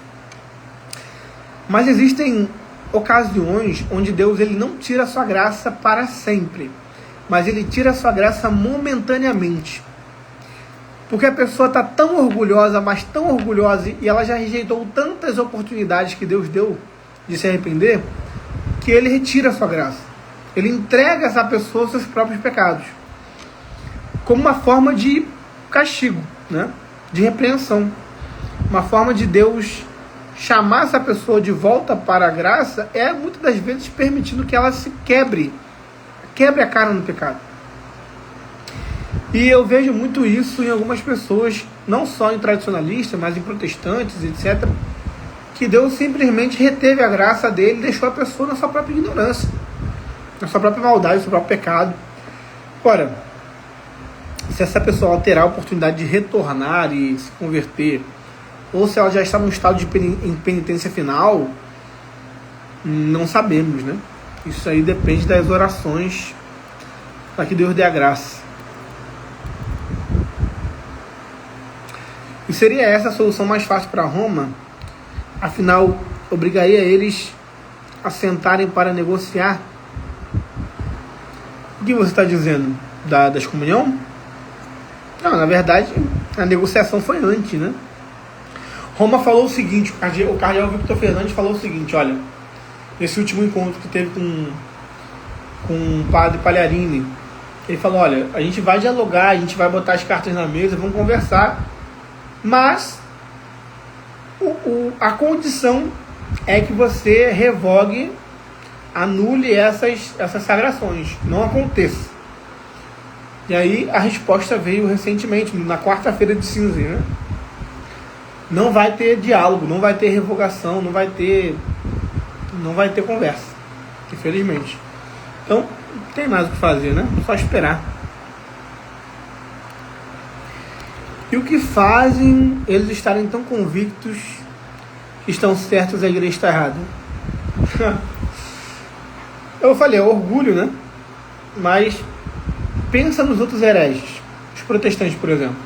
Mas existem ocasiões onde Deus ele não tira a sua graça para sempre, mas Ele tira a sua graça momentaneamente. Porque a pessoa está tão orgulhosa, mas tão orgulhosa, e ela já rejeitou tantas oportunidades que Deus deu de se arrepender, que Ele retira a sua graça. Ele entrega essa pessoa aos seus próprios pecados, como uma forma de castigo, né? De repreensão. Uma forma de Deus chamar essa pessoa de volta para a graça é muitas das vezes permitindo que ela se quebre a cara no pecado. E eu vejo muito isso em algumas pessoas, não só em tradicionalistas, mas em protestantes, etc., que Deus simplesmente reteve a graça dele e deixou a pessoa na sua própria ignorância, na sua própria maldade, no seu próprio pecado. Ora, se essa pessoa ela terá a oportunidade de retornar e se converter, ou se ela já está num estado de penitência final, não sabemos, né? Isso aí depende das orações para que Deus dê a graça. E seria essa a solução mais fácil para Roma? Afinal, obrigaria eles a sentarem para negociar? O que você está dizendo? Da excomunhão? Não, na verdade, a negociação foi antes, né? Roma falou o seguinte, o cardeal Victor Fernandes falou o seguinte: olha, nesse último encontro que teve com o padre Palharini. Ele falou, olha, a gente vai dialogar, a gente vai botar as cartas na mesa, vamos conversar, mas a condição é que você revogue, anule essas sagrações, não aconteça. E aí a resposta veio recentemente, na quarta-feira de cinza, né? Não vai ter diálogo, não vai ter revogação, não vai ter conversa, infelizmente. Então, não tem mais o que fazer, né? Só esperar. E o que fazem eles estarem tão convictos que estão certos e a igreja está errada? Eu falei, é orgulho, né? Mas pensa nos outros hereges, os protestantes, por exemplo.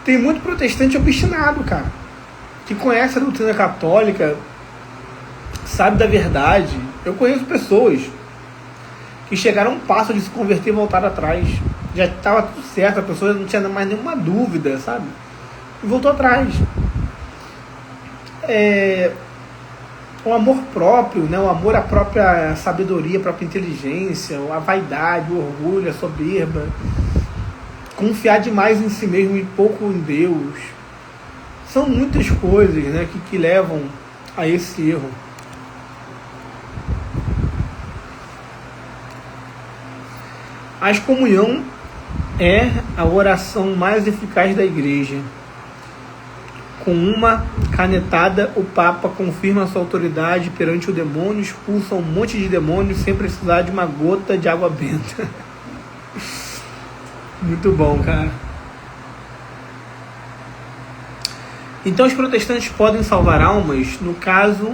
Tem muito protestante obstinado, cara, que conhece a doutrina católica, sabe da verdade. Eu conheço pessoas que chegaram a um passo de se converter e voltaram atrás. Já estava tudo certo, a pessoa não tinha mais nenhuma dúvida, sabe? E voltou atrás. O amor próprio, né? O amor à própria sabedoria, à própria inteligência, a vaidade, o orgulho, a soberba, confiar demais em si mesmo e pouco em Deus. São muitas coisas, né, que levam a esse erro. A excomunhão é a oração mais eficaz da igreja. Com uma canetada, o Papa confirma sua autoridade perante o demônio, expulsa um monte de demônios sem precisar de uma gota de água benta. Muito bom, cara. Então os protestantes podem salvar almas? No caso,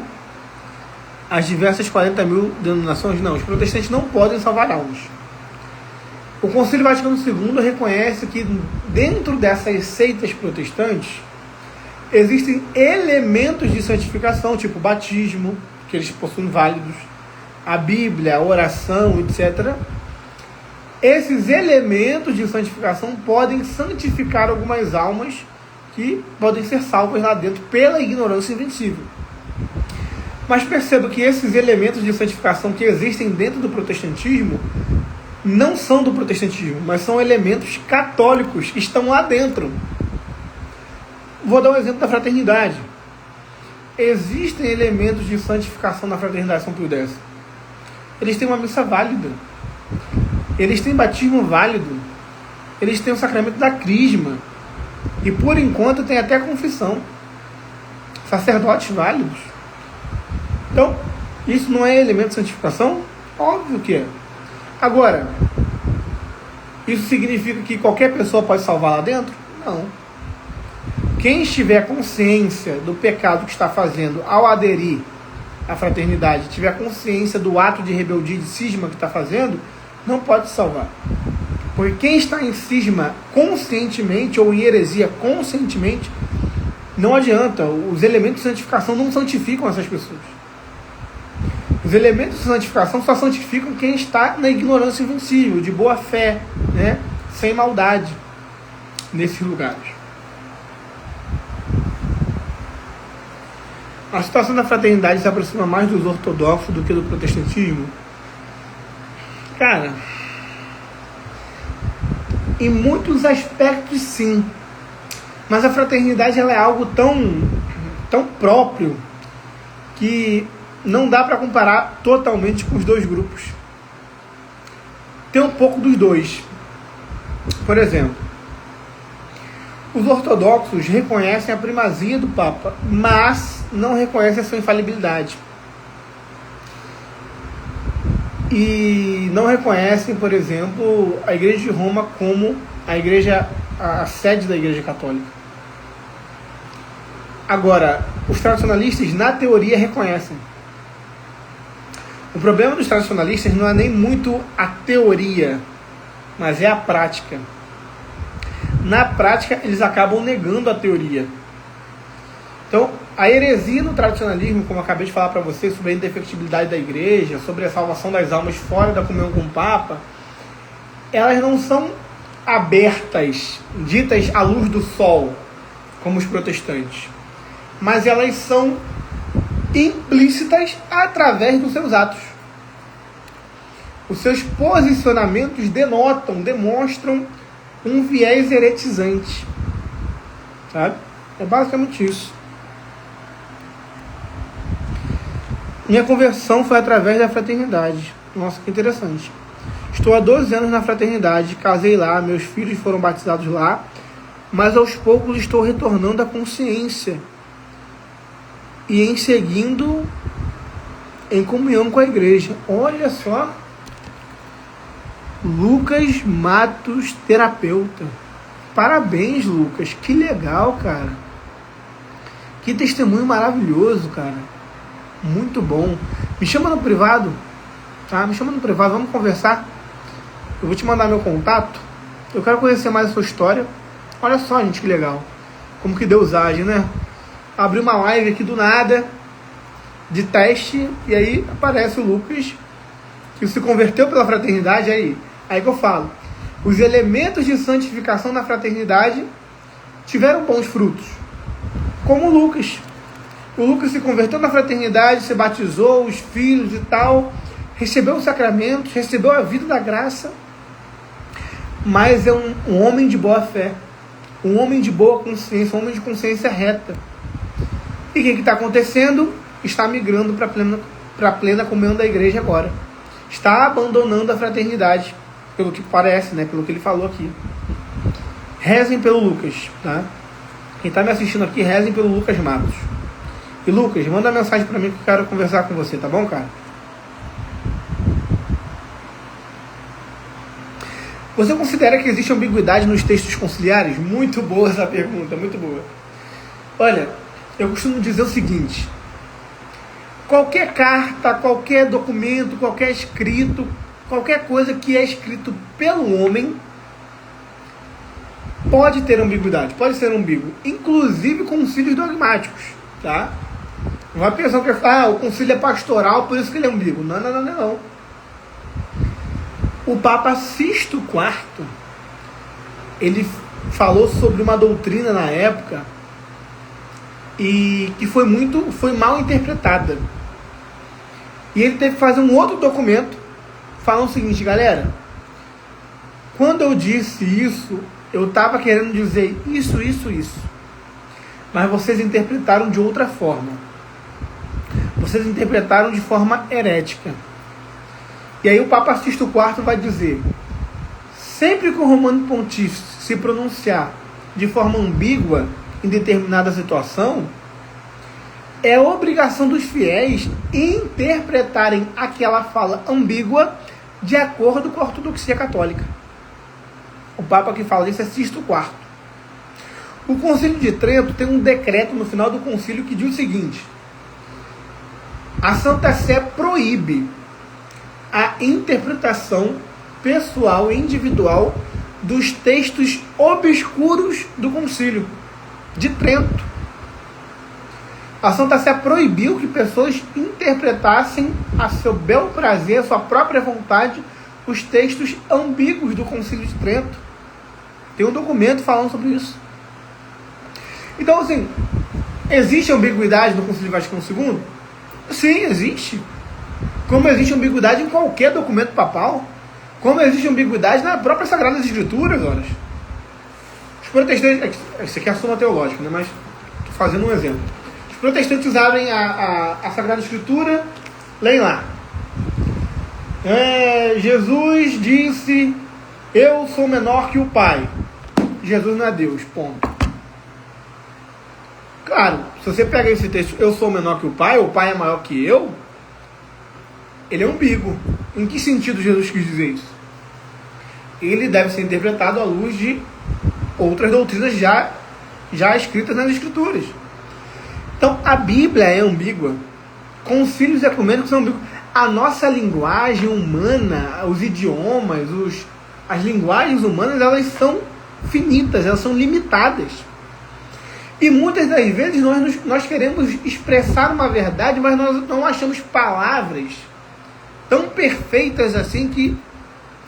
as diversas 40 mil denominações, não. Os protestantes não podem salvar almas. O Concílio Vaticano II reconhece que dentro dessas seitas protestantes existem elementos de santificação, tipo batismo, que eles possuem válidos, a Bíblia, a oração, etc. Esses elementos de santificação podem santificar algumas almas que podem ser salvas lá dentro pela ignorância invencível. Mas perceba que esses elementos de santificação que existem dentro do protestantismo não são do protestantismo, mas são elementos católicos que estão lá dentro. Vou dar um exemplo da fraternidade. Existem elementos de santificação na fraternidade São Pio X. Eles têm uma missa válida. Eles têm batismo válido. Eles têm o sacramento da crisma. E por enquanto tem até confissão. Sacerdotes válidos. Então, isso não é elemento de santificação? Óbvio que é. Agora, isso significa que qualquer pessoa pode salvar lá dentro? Não. Quem estiver consciência do pecado que está fazendo ao aderir à fraternidade, tiver consciência do ato de rebeldia e de cisma que está fazendo, não pode salvar. Porque quem está em cisma conscientemente ou em heresia conscientemente, não adianta. Os elementos de santificação não santificam essas pessoas. Os elementos de santificação só santificam quem está na ignorância invencível, de boa fé, né? Sem maldade, nesses lugares. A situação da fraternidade se aproxima mais dos ortodoxos do que do protestantismo? Cara, em muitos aspectos sim. Mas a fraternidade ela é algo tão próprio que não dá para comparar totalmente com os dois grupos. Tem um pouco dos dois. Por exemplo, os ortodoxos reconhecem a primazia do Papa, mas não reconhecem a sua infalibilidade. E não reconhecem, por exemplo, a Igreja de Roma como a sede da Igreja Católica. Agora, os tradicionalistas, na teoria, reconhecem. O problema dos tradicionalistas não é nem muito a teoria, mas é a prática. Na prática, eles acabam negando a teoria. Então, a heresia no tradicionalismo, como eu acabei de falar para vocês, sobre a indefectibilidade da igreja, sobre a salvação das almas fora da comunhão com o Papa, elas não são abertas, ditas à luz do sol, como os protestantes, mas elas são implícitas através dos seus atos. Os seus posicionamentos demonstram um viés heretizante. Sabe? É basicamente isso. Minha conversão foi através da fraternidade. Nossa, que interessante. Estou há 12 anos na fraternidade, casei lá, meus filhos foram batizados lá, mas aos poucos estou retornando à consciência e em seguindo em comunhão com a igreja. Olha só. Lucas Matos, terapeuta. Parabéns, Lucas. Que legal, cara. Que testemunho maravilhoso, cara. Muito bom. Me chama no privado, tá? Me chama no privado, vamos conversar. Eu vou te mandar meu contato. Eu quero conhecer mais a sua história. Olha só, gente, que legal. Como que Deus age, né? Abri uma live aqui do nada, de teste, e aí aparece o Lucas, que se converteu pela fraternidade. Aí que eu falo. Os elementos de santificação na fraternidade tiveram bons frutos. Como o Lucas. O Lucas se converteu na fraternidade, se batizou, os filhos e tal, recebeu os sacramentos, recebeu a vida da graça, mas é um homem de boa fé, um homem de boa consciência, um homem de consciência reta. E o que está acontecendo? Está migrando para a plena comunhão da igreja agora. Está abandonando a fraternidade, pelo que parece, né? Pelo que ele falou aqui. Rezem pelo Lucas, tá? Quem está me assistindo aqui, rezem pelo Lucas Matos. E Lucas, manda mensagem para mim que eu quero conversar com você, tá bom, cara? Você considera que existe ambiguidade nos textos conciliares? Muito boa essa pergunta, muito boa. Olha, eu costumo dizer o seguinte: qualquer carta, qualquer documento, qualquer escrito, qualquer coisa que é escrito pelo homem pode ter ambiguidade, pode ser ambíguo, inclusive concílios dogmáticos, tá? Não vai pensar que o concílio é pastoral, por isso que ele é ambíguo. Não. O Papa Sisto IV, ele falou sobre uma doutrina na época e que foi mal interpretada. E ele teve que fazer um outro documento falando o seguinte: galera, quando eu disse isso, eu estava querendo dizer isso, mas vocês interpretaram de outra forma. Vocês interpretaram de forma herética. E aí o Papa Sisto IV vai dizer: sempre que o Romano Pontífice se pronunciar de forma ambígua em determinada situação, é obrigação dos fiéis interpretarem aquela fala ambígua de acordo com a ortodoxia católica. O Papa que fala isso é Sisto IV. O Concílio de Trento tem um decreto no final do concílio que diz o seguinte: a Santa Sé proíbe a interpretação pessoal e individual dos textos obscuros do Concílio de Trento. A Santa Sé proibiu que pessoas interpretassem a seu bel prazer, a sua própria vontade, os textos ambíguos do Concílio de Trento. Tem um documento falando sobre isso. Então, assim, existe ambiguidade no Concílio Vaticano II? Sim, existe. Como existe ambiguidade em qualquer documento papal. Como existe ambiguidade na própria Sagrada Escritura, horas. Os protestantes... Isso aqui é a soma teológica, né? Mas estou fazendo um exemplo. Os protestantes abrem a Sagrada Escritura, leem lá. Jesus disse: eu sou menor que o Pai. Jesus não é Deus, ponto. Claro, se você pega esse texto, eu sou menor que o Pai é maior que eu, ele é ambíguo. Em que sentido Jesus quis dizer isso? Ele deve ser interpretado à luz de outras doutrinas já escritas nas Escrituras. Então, a Bíblia é ambígua. Concílios ecumênicos são ambíguos. A nossa linguagem humana, os idiomas, as linguagens humanas, elas são finitas, elas são limitadas. E muitas das vezes nós queremos expressar uma verdade, mas nós não achamos palavras tão perfeitas assim que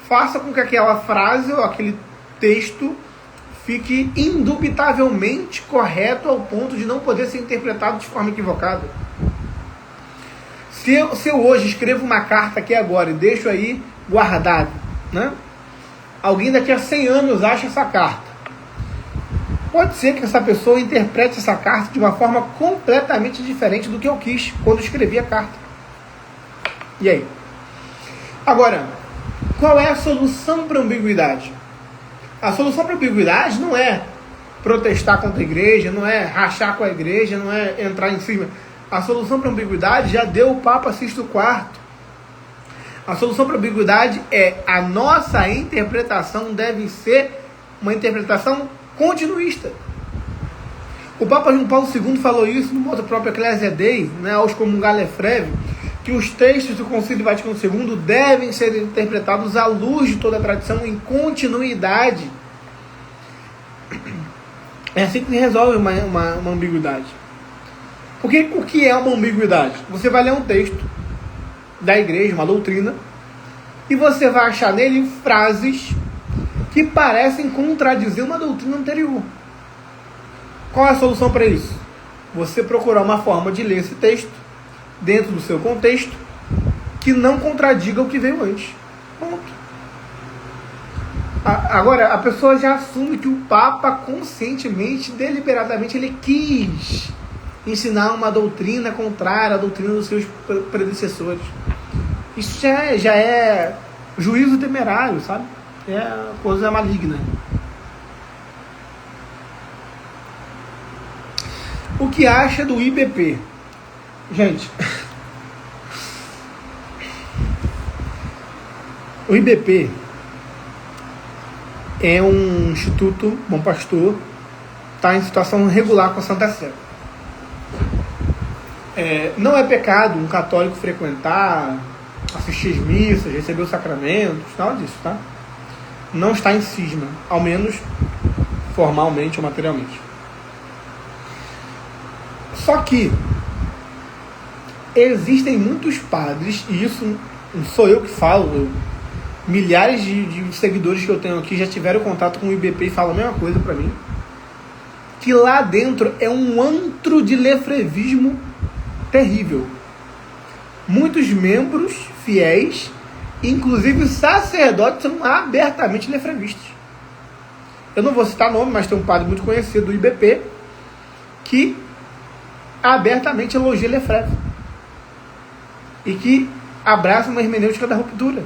faça com que aquela frase ou aquele texto fique indubitavelmente correto ao ponto de não poder ser interpretado de forma equivocada. Se eu hoje escrevo uma carta aqui agora e deixo aí guardado, né? Alguém daqui a 100 anos acha essa carta. Pode ser que essa pessoa interprete essa carta de uma forma completamente diferente do que eu quis quando escrevi a carta. E aí? Agora, qual é a solução para a ambiguidade? A solução para a ambiguidade não é protestar contra a igreja, não é rachar com a igreja, não é entrar em cima. A solução para a ambiguidade já deu o Papa Sixto IV. A solução para a ambiguidade é a nossa interpretação deve ser uma interpretação continuista. O Papa João Paulo II falou isso no modo próprio Ecclesia Dei, né, aos comungar lefreve, que os textos do Concílio Vaticano II devem ser interpretados à luz de toda a tradição em continuidade. É assim que se resolve uma ambiguidade. Porque o que é uma ambiguidade? Você vai ler um texto da igreja, uma doutrina, e você vai achar nele frases que parecem contradizer uma doutrina anterior. Qual é a solução para isso? Você procurar uma forma de ler esse texto dentro do seu contexto que não contradiga o que veio antes. Ponto. Agora, a pessoa já assume que o Papa conscientemente, deliberadamente, ele quis ensinar uma doutrina contrária à doutrina dos seus predecessores. Isso já é juízo temerário, sabe? É coisa maligna. O que acha do IBP? Gente, o IBP é um instituto Bom Pastor, está em situação regular com a Santa Sé. Não é pecado um católico frequentar, assistir as missas, receber os sacramentos, nada disso, tá? Não está em cisma, ao menos formalmente ou materialmente. Só que existem muitos padres, e isso não sou eu que falo, milhares de seguidores que eu tenho aqui já tiveram contato com o IBP e falam a mesma coisa para mim, que lá dentro é um antro de lefrevismo terrível. Muitos membros fiéis, inclusive sacerdotes, são abertamente lefrevistas. Eu não vou citar nome, mas tem um padre muito conhecido do IBP que abertamente elogia Lefreve e que abraça uma hermenêutica da ruptura.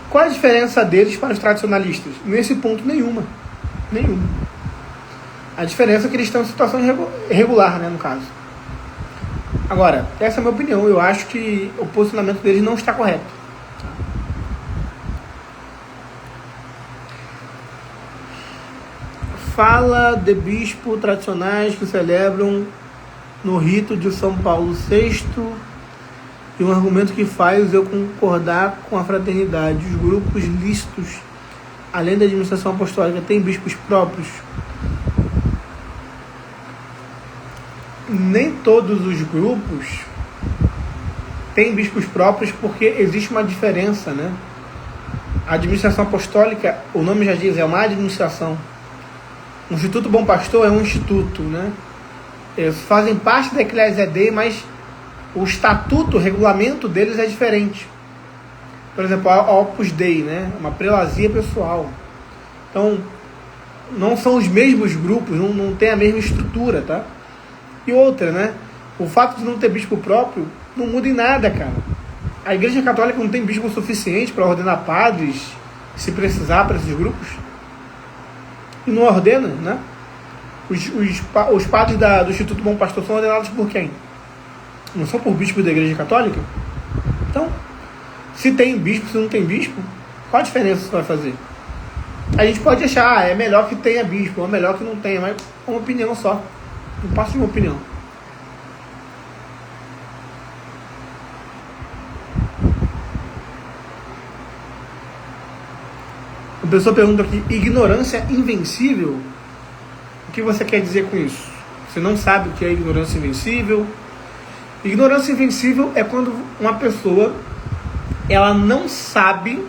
Qual a diferença deles para os tradicionalistas? Nesse ponto, nenhuma. A diferença é que eles estão em situação irregular, né, no caso. Agora, essa é a minha opinião. Eu acho que o posicionamento deles não está correto. Fala de bispo tradicionais que celebram no rito de São Paulo VI e um argumento que faz eu concordar com a fraternidade. Os grupos lícitos, além da administração apostólica, têm bispos próprios? Nem todos os grupos têm bispos próprios, porque existe uma diferença, né? A administração apostólica, o nome já diz, é uma administração. O Instituto Bom Pastor é um instituto, né? Eles fazem parte da Ecclesia Dei, mas o estatuto, o regulamento deles é diferente. Por exemplo, a Opus Dei, né? Uma prelazia pessoal. Então, não são os mesmos grupos, não tem a mesma estrutura, tá? E outra, né? O fato de não ter bispo próprio não muda em nada, cara. A Igreja Católica não tem bispo suficiente para ordenar padres, se precisar, para esses grupos. E não ordena, né? Os padres do Instituto Bom Pastor são ordenados por quem? Não são por bispo da Igreja Católica? Então, se tem bispo, se não tem bispo, qual a diferença isso vai fazer? A gente pode achar, é melhor que tenha bispo, ou é melhor que não tenha, mas é uma opinião só. Não passo de uma opinião. A pessoa pergunta aqui, ignorância invencível? O que você quer dizer com isso? Você não sabe o que é ignorância invencível? Ignorância invencível é quando uma pessoa ela não sabe,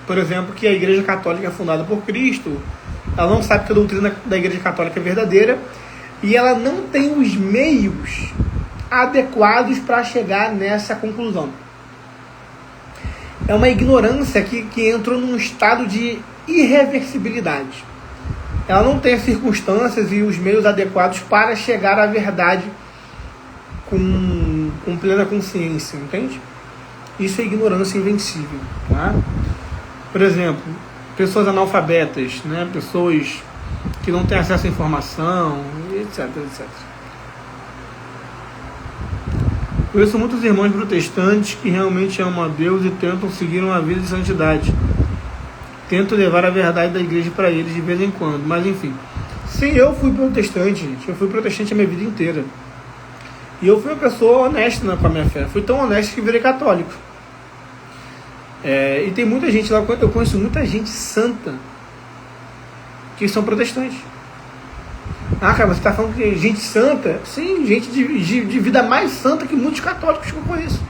por exemplo, que a Igreja Católica é fundada por Cristo, ela não sabe que a doutrina da Igreja Católica é verdadeira e ela não tem os meios adequados para chegar nessa conclusão. é uma ignorância que entrou num estado de irreversibilidade. Ela não tem as circunstâncias e os meios adequados para chegar à verdade com plena consciência, entende? Isso é ignorância invencível, tá? Por exemplo, pessoas analfabetas, né? Pessoas que não têm acesso à informação, etc, etc. Conheço muitos irmãos protestantes que realmente amam a Deus e tentam seguir uma vida de santidade. Tento levar a verdade da igreja para eles de vez em quando, mas enfim. Sim, eu fui protestante, gente. Eu fui protestante a minha vida inteira. E eu fui uma pessoa honesta com a minha fé. Fui tão honesto que virei católico. E tem muita gente lá, eu conheço muita gente santa que são protestantes. Ah, cara, você está falando que gente santa? Sim, gente de vida mais santa que muitos católicos que eu conheço.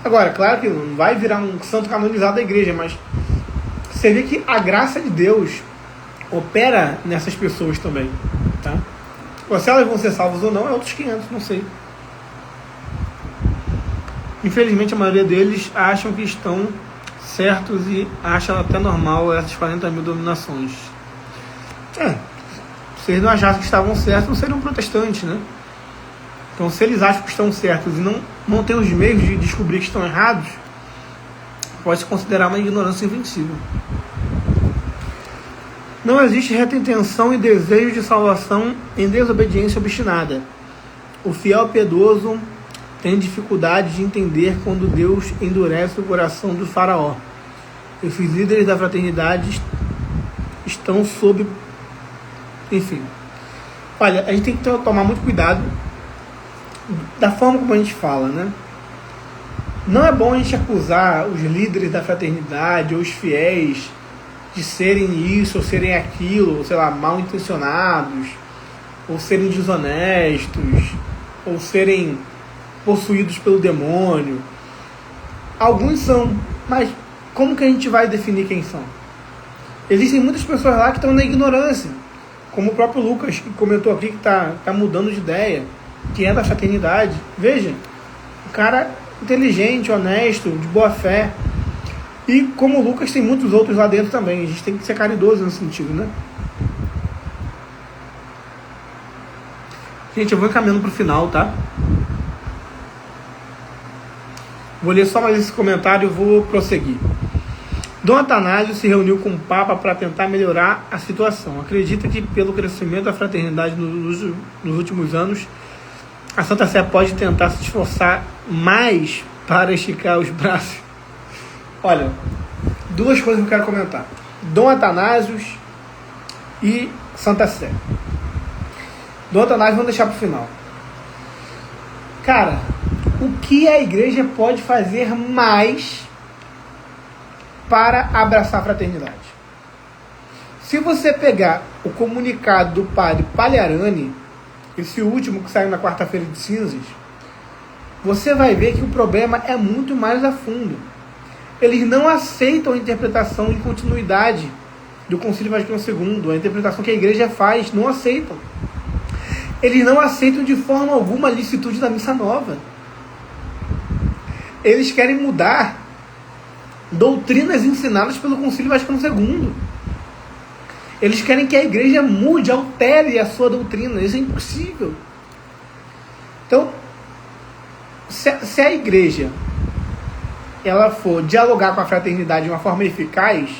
Agora, claro que não vai virar um santo canonizado da igreja, mas você vê que a graça de Deus opera nessas pessoas também, tá? Se elas vão ser salvas ou não, é outros 500, não sei. Infelizmente, a maioria deles acham que estão certos e acham até normal essas 40 mil dominações. Se eles não achassem que estavam certos, não seriam protestantes, né? Então, se eles acham que estão certos e não têm os meios de descobrir que estão errados, pode-se considerar uma ignorância invencível. Não existe reta intenção e desejo de salvação em desobediência obstinada. O fiel piedoso tem dificuldade de entender quando Deus endurece o coração do faraó. Esses líderes da fraternidade estão sob... Enfim. Olha, a gente tem que tomar muito cuidado da forma como a gente fala, né? Não é bom a gente acusar os líderes da fraternidade ou os fiéis de serem isso ou serem aquilo, ou, sei lá, mal intencionados, ou serem desonestos, ou serem possuídos pelo demônio. Alguns são, mas como que a gente vai definir quem são? Existem muitas pessoas lá que estão na ignorância, como o próprio Lucas, que comentou aqui que está mudando de ideia, que é da fraternidade. Veja, um cara inteligente, honesto, de boa fé. E como o Lucas, tem muitos outros lá dentro também. A gente tem que ser caridoso nesse sentido, né? Gente, eu vou encaminhando para o final, tá? Vou ler só mais esse comentário e vou prosseguir. Dom Atanásio se reuniu com o Papa para tentar melhorar a situação. Acredita que pelo crescimento da fraternidade nos últimos anos, a Santa Sé pode tentar se esforçar mais para esticar os braços. Olha, duas coisas que eu quero comentar. Dom Atanásio e Santa Sé. Dom Atanásio vamos deixar para o final. Cara, o que a igreja pode fazer mais para abraçar a fraternidade? Se você pegar o comunicado do padre Pagliarani, esse último que saiu na quarta-feira de cinzas, você vai ver que o problema é muito mais a fundo. Eles não aceitam a interpretação em continuidade do Concílio Vaticano II, a interpretação que a igreja faz, não aceitam. Eles não aceitam de forma alguma a licitude da missa nova. Eles querem mudar doutrinas ensinadas pelo Concílio Vaticano II. Eles querem que a igreja mude, altere a sua doutrina. Isso é impossível. Então, se a igreja ela for dialogar com a fraternidade de uma forma eficaz,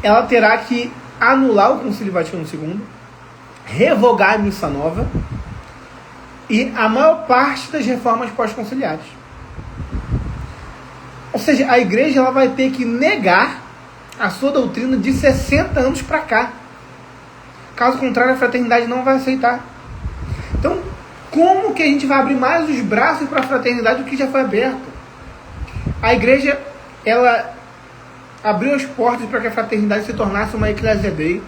ela terá que anular o Concílio Vaticano II, revogar a missa nova e a maior parte das reformas pós-conciliares. Ou seja, a igreja ela vai ter que negar a sua doutrina de 60 anos para cá. Caso contrário, a fraternidade não vai aceitar. Então, como que a gente vai abrir mais os braços para a fraternidade do que já foi aberto? A igreja, ela abriu as portas para que a fraternidade se tornasse uma Ecclesia Dei,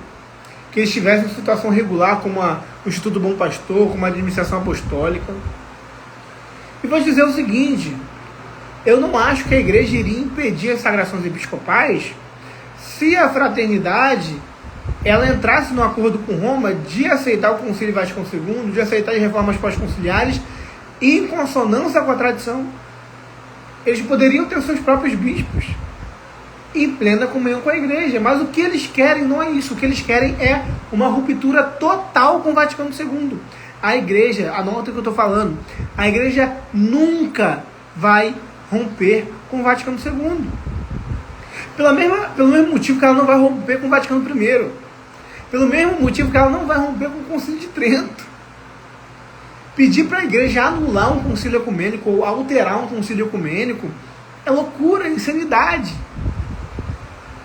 que eles tivessem situação regular, como o Instituto Bom Pastor, como a administração apostólica. E vou dizer o seguinte: eu não acho que a igreja iria impedir as sagrações episcopais se a fraternidade ela entrasse num acordo com Roma de aceitar o Concílio Vaticano II, de aceitar as reformas pós-conciliares em consonância com a tradição. Eles poderiam ter seus próprios bispos em plena comunhão com a igreja, mas o que eles querem não é isso. O que eles querem é uma ruptura total com o Vaticano II. A igreja, anota o que eu estou falando, a igreja nunca vai romper com o Vaticano II. Pelo mesmo motivo que ela não vai romper com o Vaticano I. Pelo mesmo motivo que ela não vai romper com o Concílio de Trento. Pedir para a igreja anular um concílio ecumênico ou alterar um concílio ecumênico é loucura, é insanidade.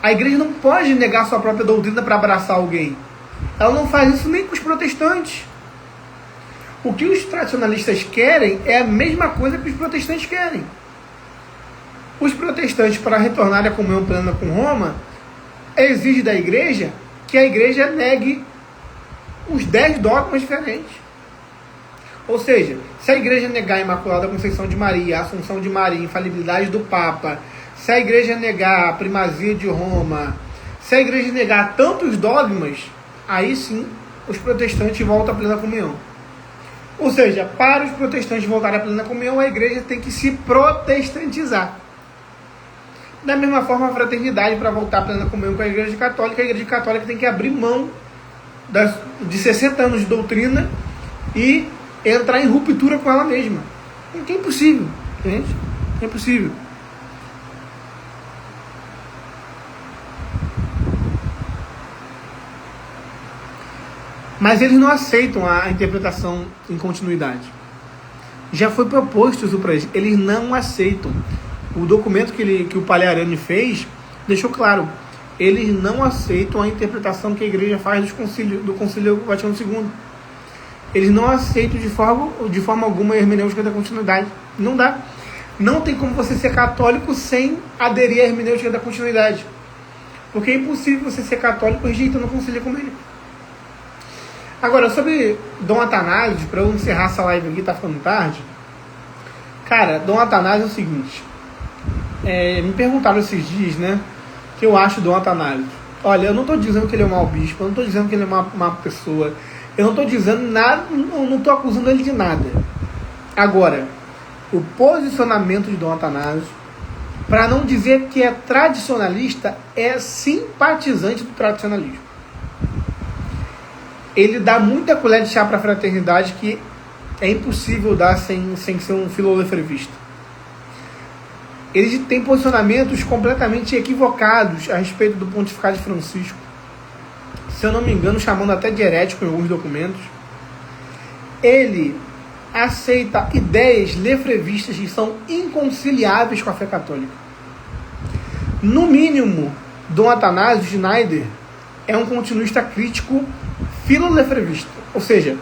A igreja não pode negar sua própria doutrina para abraçar alguém. Ela não faz isso nem com os protestantes. O que os tradicionalistas querem é a mesma coisa que os protestantes querem. Os protestantes, para retornar à comunhão plena com Roma, exigem da igreja que a igreja negue os 10 dogmas diferentes. Ou seja, se a igreja negar a Imaculada Conceição de Maria, a Assunção de Maria, a infalibilidade do Papa, se a igreja negar a primazia de Roma, se a igreja negar tantos dogmas, aí sim os protestantes voltam à plena comunhão. Ou seja, para os protestantes voltarem à plena comunhão, a igreja tem que se protestantizar. Da mesma forma, a fraternidade, para voltar à plena comunhão com a igreja católica tem que abrir mão de 60 anos de doutrina e entrar em ruptura com ela mesma. É impossível, gente. É impossível. Mas eles não aceitam a interpretação em continuidade. Já foi proposto isso para eles. Eles não aceitam. O documento que o Pagliarani fez deixou claro. Eles não aceitam a interpretação que a igreja faz do Concílio Vaticano II. Eles não aceitam de forma alguma a hermenêutica da continuidade. Não dá. Não tem como você ser católico sem aderir à hermenêutica da continuidade. Porque é impossível você ser católico rejeitando o concílio ecumênico. Agora, sobre Dom Atanásio, para eu encerrar essa live aqui, tá ficando tarde. Cara, Dom Atanásio é o seguinte. Me perguntaram esses dias, né? O que eu acho do Dom Atanásio. Olha, eu não estou dizendo que ele é um mau bispo, eu não estou dizendo que ele é uma má pessoa. Eu não estou dizendo nada, não estou acusando ele de nada. Agora, o posicionamento de Dom Atanásio, para não dizer que é tradicionalista, é simpatizante do tradicionalismo. Ele dá muita colher de chá para a fraternidade que é impossível dar sem ser um filolefrevista. Ele tem posicionamentos completamente equivocados a respeito do pontificado de Francisco. Se eu não me engano, chamando até de herético em alguns documentos. Ele aceita ideias lefrevistas que são inconciliáveis com a fé católica. No mínimo, Dom Atanásio Schneider é um continuista crítico filolefrevista. Ou seja,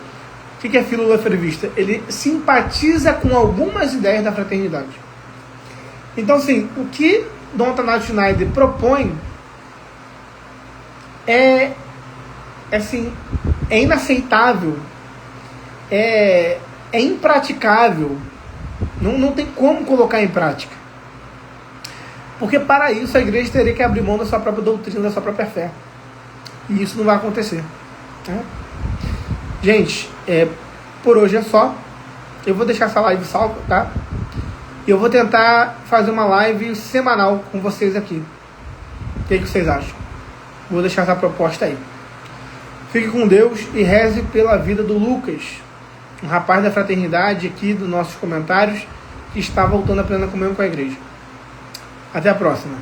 o que é filolefrevista? Ele simpatiza com algumas ideias da fraternidade. Então, assim, o que Dom Atanásio Schneider propõe é inaceitável, é impraticável, não tem como colocar em prática. Porque para isso a igreja teria que abrir mão da sua própria doutrina, da sua própria fé. E isso não vai acontecer. Né? Gente, por hoje é só. Eu vou deixar essa live salva, tá? E eu vou tentar fazer uma live semanal com vocês aqui. O que vocês acham? Vou deixar essa proposta aí. Fique com Deus e reze pela vida do Lucas, um rapaz da fraternidade aqui dos nossos comentários, que está voltando a plena comunhão com a igreja. Até a próxima.